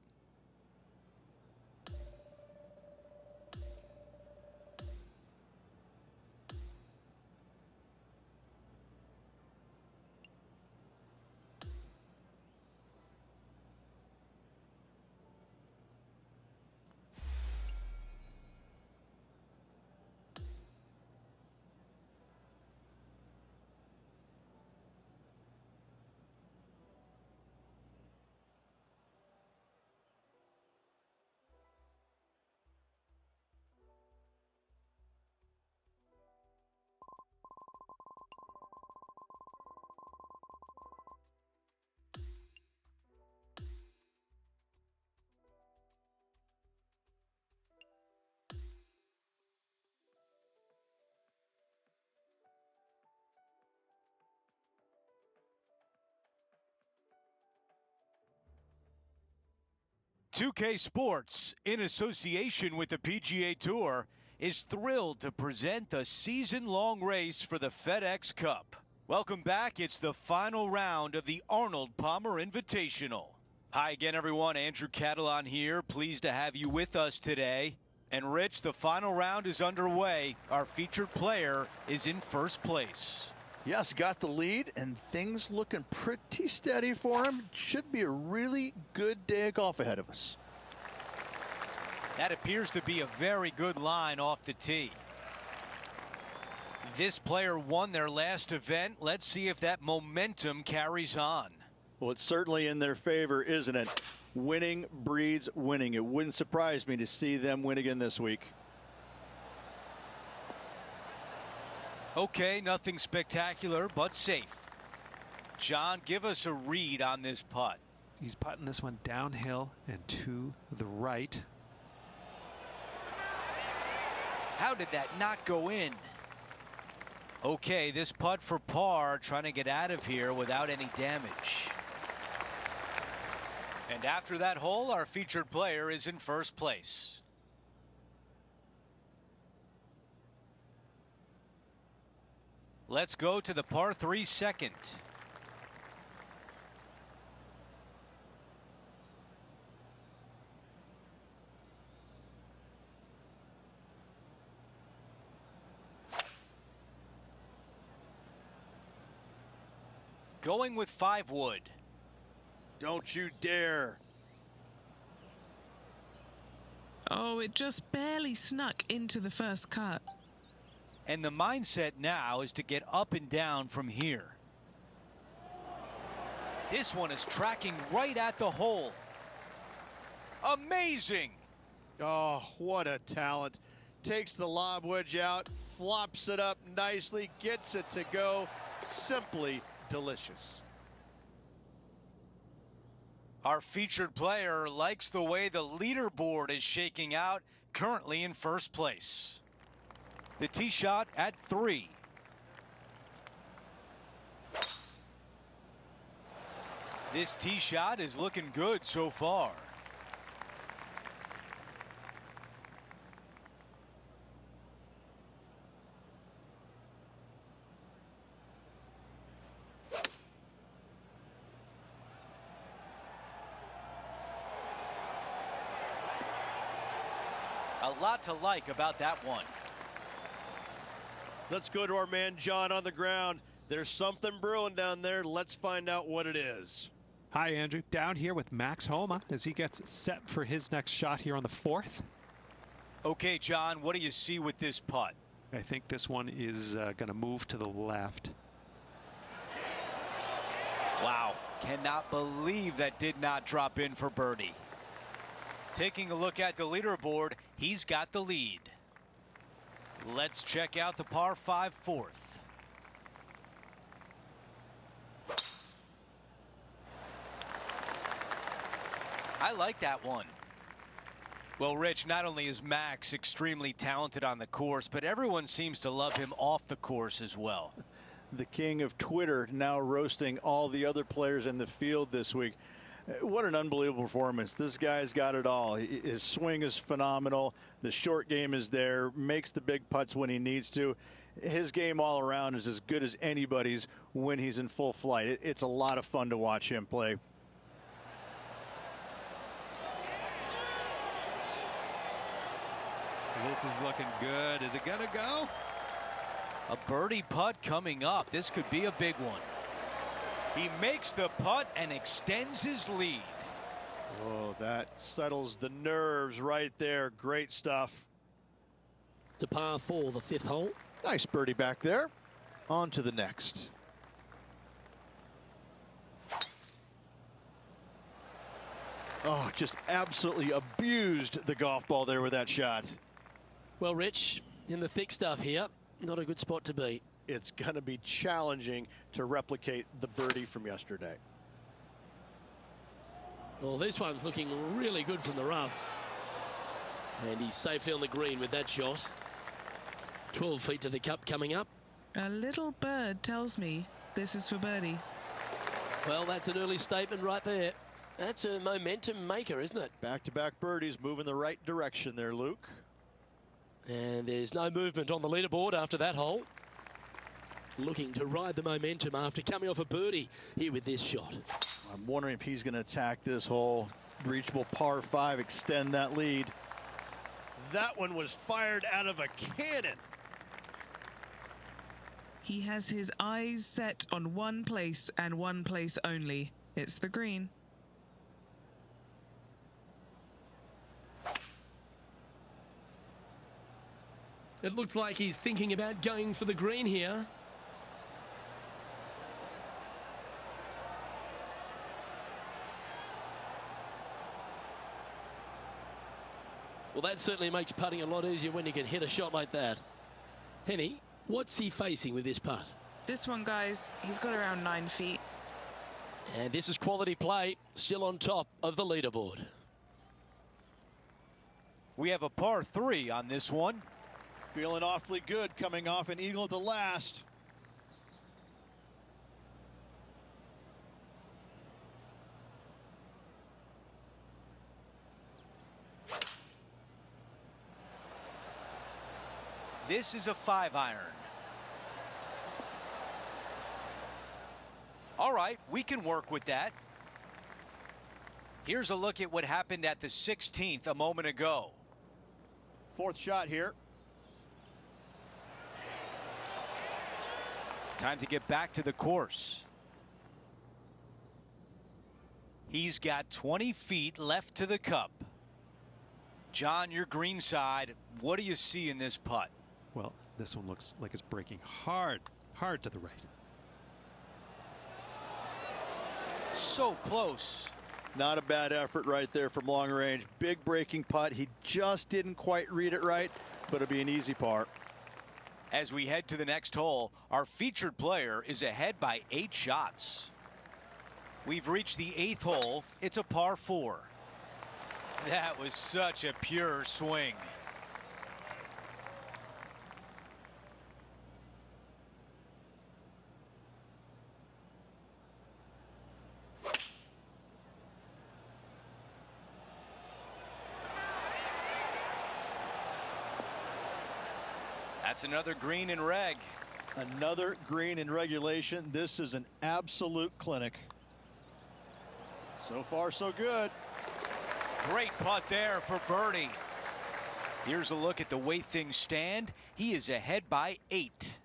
2K Sports, in association with the PGA Tour, is thrilled to present the season-long race for the FedEx Cup. Welcome back. It's the final round of the Arnold Palmer Invitational. Hi again, everyone. Andrew Catalan here. Pleased to have you with us today. And Rich, the final round is underway. Our featured player is in first place. Yes, got the lead, and things looking pretty steady for him. Should be a really good day of golf ahead of us. That appears to be a very good line off the tee. This player won their last event. Let's see if that momentum carries on. Well, it's certainly in their favor, isn't it? Winning breeds winning. It wouldn't surprise me to see them win again this week. Okay, nothing spectacular, but safe. John, give us a read on this putt. He's putting this one downhill and to the right. How did that not go in? Okay, this putt for par, trying to get out of here without any damage. And after that hole, our featured player is in first place. Let's go to the par 3 second. Going with 5 wood. Don't you dare. Oh, it just barely snuck into the first cut. And the mindset now is to get up and down from here. This one is tracking right at the hole. Amazing. Oh, what a talent. Takes the lob wedge out, flops it up nicely, gets it to go. Simply delicious. Our featured player likes the way the leaderboard is shaking out, currently in first place. The tee shot at 3. This tee shot is looking good so far. A lot to like about that one. Let's go to our man John on the ground. There's something brewing down there. Let's find out what it is. Hi, Andrew. Down here with Max Homa as he gets set for his next shot here on the 4th. Okay, John, what do you see with this putt? I think this one is going to move to the left. Wow, cannot believe that did not drop in for birdie. Taking a look at the leaderboard, he's got the lead. Let's check out the par 5 4th. I like that one. Well, Rich, not only is Max extremely talented on the course, but everyone seems to love him off the course as well. The king of Twitter now roasting all the other players in the field this week. What an unbelievable performance. This guy's got it all. His swing is phenomenal. The short game is there, makes the big putts when he needs to. His game all around is as good as anybody's when he's in full flight. It's a lot of fun to watch him play. This is looking good. Is it going to go? A birdie putt coming up. This could be a big one. He makes the putt and extends his lead. Oh, that settles the nerves right there. Great stuff. To par 4, the 5th hole. Nice birdie back there. On to the next. Oh, just absolutely abused the golf ball there with that shot. Well, Rich, in the thick stuff here, not a good spot to be. It's going to be challenging to replicate the birdie from yesterday. Well, this one's looking really good from the rough. And he's safely on the green with that shot. 12 feet to the cup coming up. A little bird tells me this is for birdie. Well, that's an early statement right there. That's a momentum maker, isn't it? Back-to-back birdies moving the right direction there, Luke. And there's no movement on the leaderboard after that hole. Looking to ride the momentum after coming off a birdie here with this shot. I'm wondering if he's going to attack this hole. Reachable par 5, extend that lead. That one was fired out of a cannon. He has his eyes set on one place and one place only. It's the green. It looks like he's thinking about going for the green here. Well, that certainly makes putting a lot easier when you can hit a shot like that. Henny, what's he facing with this putt? This one, guys, he's got around 9 feet. And this is quality play, still on top of the leaderboard. We have a par 3 on this one. Feeling awfully good coming off an eagle at the last. This is a 5-iron. All right, we can work with that. Here's a look at what happened at the 16th a moment ago. Fourth shot here. Time to get back to the course. He's got 20 feet left to the cup. John, your green side, what do you see in this putt? Well, this one looks like it's breaking hard to the right. So close. Not a bad effort right there from long range. Big breaking putt. He just didn't quite read it right, but it'll be an easy par. As we head to the next hole, our featured player is ahead by 8 shots. We've reached the 8th hole. It's a par 4. That was such a pure swing. That's another green in reg. Another green in regulation. This is an absolute clinic. So far, so good. Great putt there for birdie. Here's a look at the way things stand. He is ahead by 8.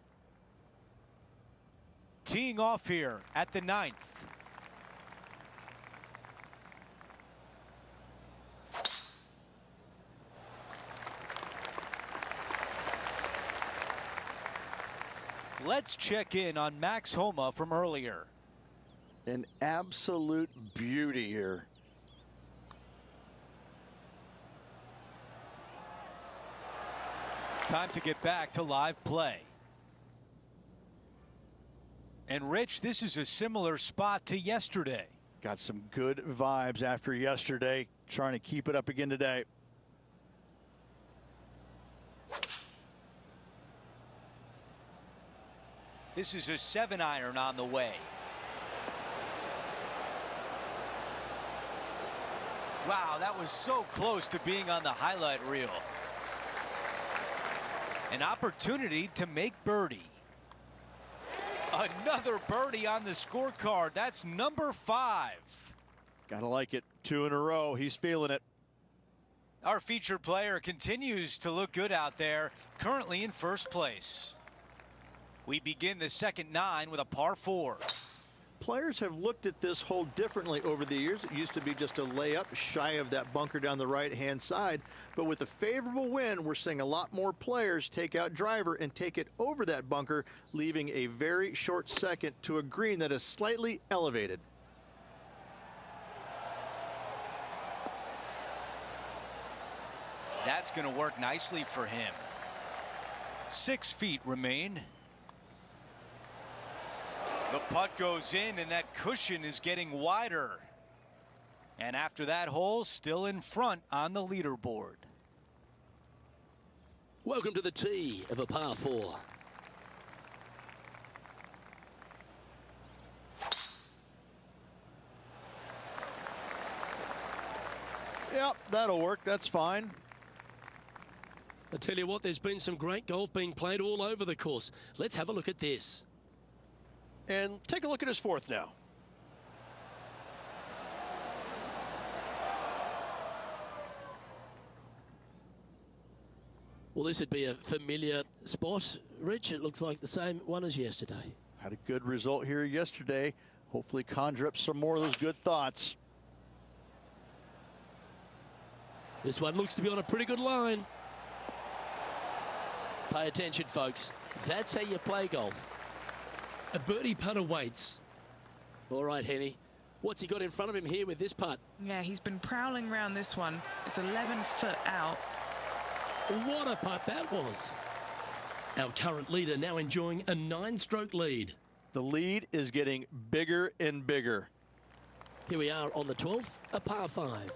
Teeing off here at the 9th. Let's check in on Max Homa from earlier. An absolute beauty here. Time to get back to live play. And Rich, this is a similar spot to yesterday. Got some good vibes after yesterday. Trying to keep it up again today. This is a 7-iron on the way. Wow, that was so close to being on the highlight reel. An opportunity to make birdie. Another birdie on the scorecard. That's number 5. Gotta like it. 2 in a row. He's feeling it. Our featured player continues to look good out there, currently in first place. We begin the second 9 with a par 4. Players have looked at this hole differently over the years. It used to be just a layup shy of that bunker down the right-hand side. But with a favorable wind, we're seeing a lot more players take out driver and take it over that bunker, leaving a very short second to a green that is slightly elevated. That's going to work nicely for him. 6 feet remain. The putt goes in, and that cushion is getting wider. And after that hole, still in front on the leaderboard. Welcome to the tee of a par 4. Yep, that'll work. That's fine. I tell you what, there's been some great golf being played all over the course. Let's have a look at this. And take a look at his fourth now. Well, this would be a familiar spot, Rich. It looks like the same one as yesterday. Had a good result here yesterday. Hopefully conjure up some more of those good thoughts. This one looks to be on a pretty good line. Pay attention, folks. That's how you play golf. A birdie putt awaits. All right, Henny. What's he got in front of him here with this putt? Yeah, he's been prowling around this one. It's 11 foot out. What a putt that was. Our current leader now enjoying a 9-stroke lead. The lead is getting bigger and bigger. Here we are on the 12th, a par 5.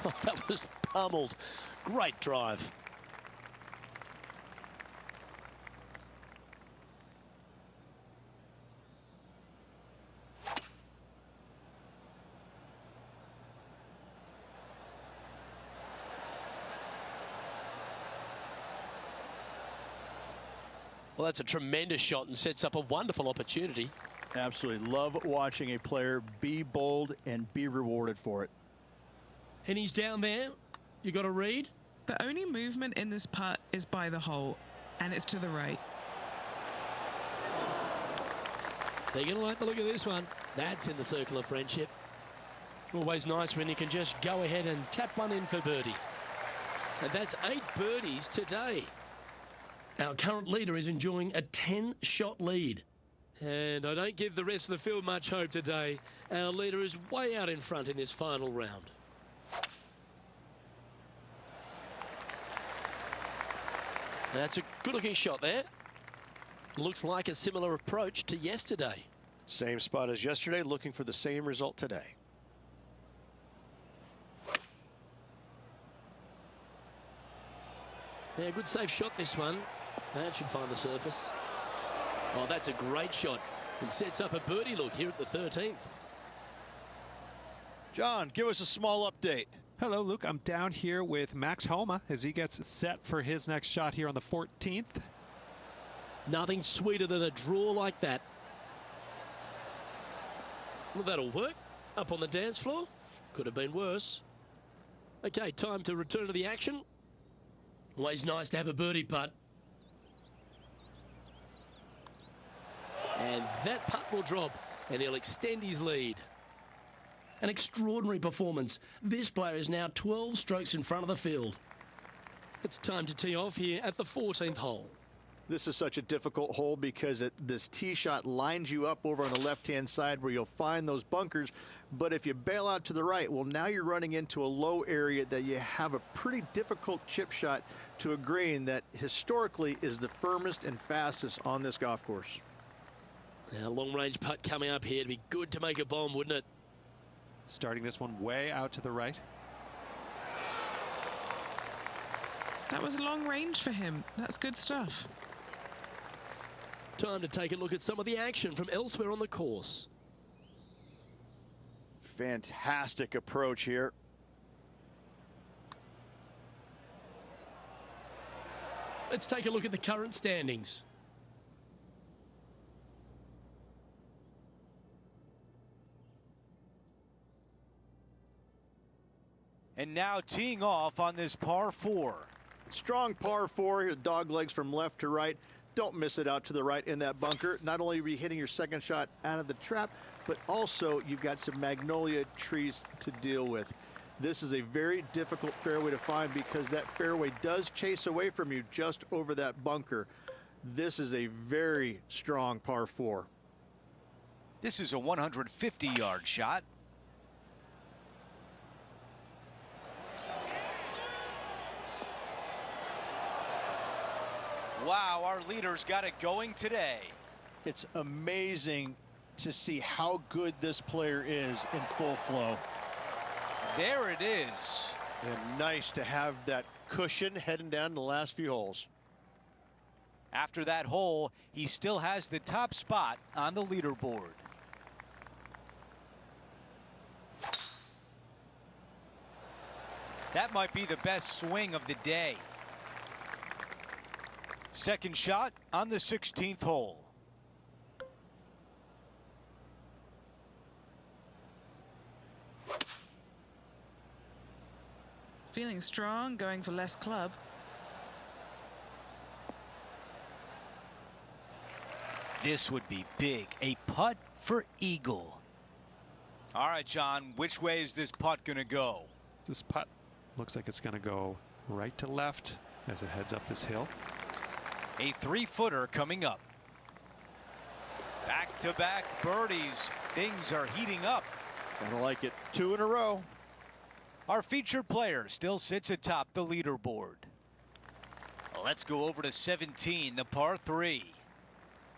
Oh, that was pummeled. Great drive. Well, that's a tremendous shot and sets up a wonderful opportunity. Absolutely love watching a player be bold and be rewarded for it. And he's down there. You got a read? The only movement in this putt is by the hole, and it's to the right. They're going to like the look of this one. That's in the circle of friendship. Always nice when you can just go ahead and tap one in for birdie. And that's 8 birdies today. Our current leader is enjoying a 10-shot lead. And I don't give the rest of the field much hope today. Our leader is way out in front in this final round. That's a good-looking shot there. Looks like a similar approach to yesterday. Same spot as yesterday, looking for the same result today. Yeah, good safe shot this one. That should find the surface. Oh, that's a great shot. And sets up a birdie look here at the 13th. John, give us a small update. Hello, Luke. I'm down here with Max Homa as he gets set for his next shot here on the 14th. Nothing sweeter than a draw like that. Well, that'll work. Up on the dance floor. Could have been worse. Okay, time to return to the action. Always nice to have a birdie putt. And that putt will drop, and he'll extend his lead. An extraordinary performance. This player is now 12 strokes in front of the field. It's time to tee off here at the 14th hole. This is such a difficult hole because this tee shot lines you up over on the left-hand side where you'll find those bunkers. But if you bail out to the right, well, now you're running into a low area that you have a pretty difficult chip shot to a green that historically is the firmest and fastest on this golf course. Now, long-range putt coming up here. It'd be good to make a bomb, wouldn't it? Starting this one way out to the right. That was long range for him. That's good stuff. Time to take a look at some of the action from elsewhere on the course. Fantastic approach here. Let's take a look at the current standings. And now teeing off on this par 4. Strong par 4 here, dog legs from left to right. Don't miss it out to the right in that bunker. Not only are you hitting your second shot out of the trap, but also you've got some magnolia trees to deal with. This is a very difficult fairway to find because that fairway does chase away from you just over that bunker. This is a very strong par 4. This is a 150-yard shot. Wow, our leader's got it going today. It's amazing to see how good this player is in full flow. There it is. And nice to have that cushion heading down the last few holes. After that hole, he still has the top spot on the leaderboard. That might be the best swing of the day. Second shot on the 16th hole. Feeling strong, going for less club. This would be big. A putt for eagle. All right, John, which way is this putt going to go? This putt looks like it's going to go right to left as it heads up this hill. A 3-footer coming up. Back-to-back birdies. Things are heating up. Gotta like it. 2 in a row. Our featured player still sits atop the leaderboard. Let's go over to 17, the par 3.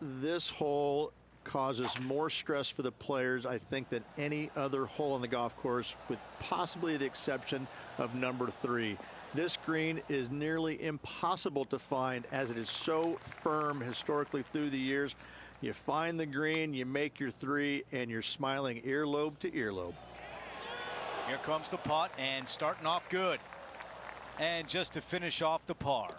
This hole causes more stress for the players, I think, than any other hole on the golf course, with possibly the exception of number 3. This green is nearly impossible to find, as it is so firm historically through the years. You find the green, you make your 3, and you're smiling earlobe to earlobe. Here comes the putt, and starting off good. And just to finish off the par.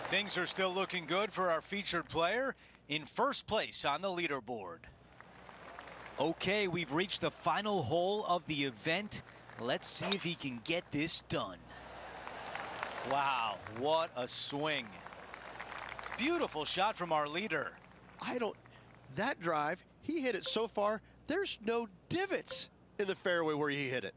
Things are still looking good for our featured player in first place on the leaderboard. Okay, we've reached the final hole of the event. Let's see if he can get this done. Wow, what a swing. Beautiful shot from our leader. That drive, he hit it so far, there's no divots in the fairway where he hit it.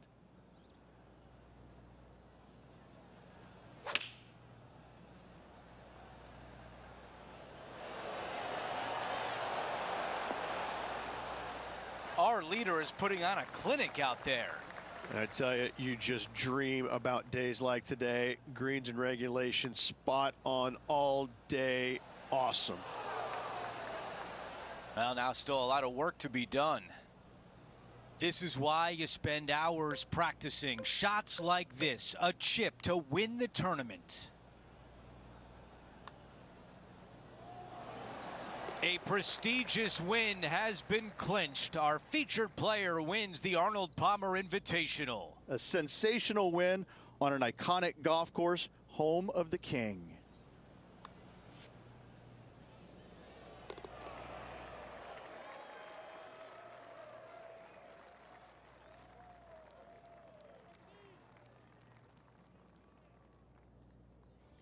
Our leader is putting on a clinic out there. I tell you, you just dream about days like today. Greens and regulation, spot on all day. Awesome. Well, now still a lot of work to be done. This is why you spend hours practicing shots like this, a chip to win the tournament. A prestigious win has been clinched. Our featured player wins the Arnold Palmer Invitational. A sensational win on an iconic golf course, home of the king.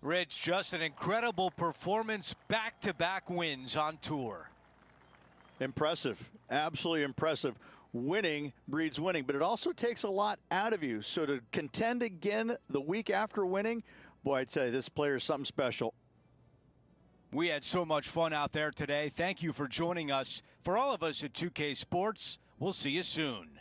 Rich, just an incredible performance, back-to-back wins on tour. Impressive, absolutely impressive. Winning breeds winning, but it also takes a lot out of you. So to contend again the week after winning, boy, I'd say this player is something special. We had so much fun out there today. Thank you for joining us. For all of us at 2K Sports, we'll see you soon.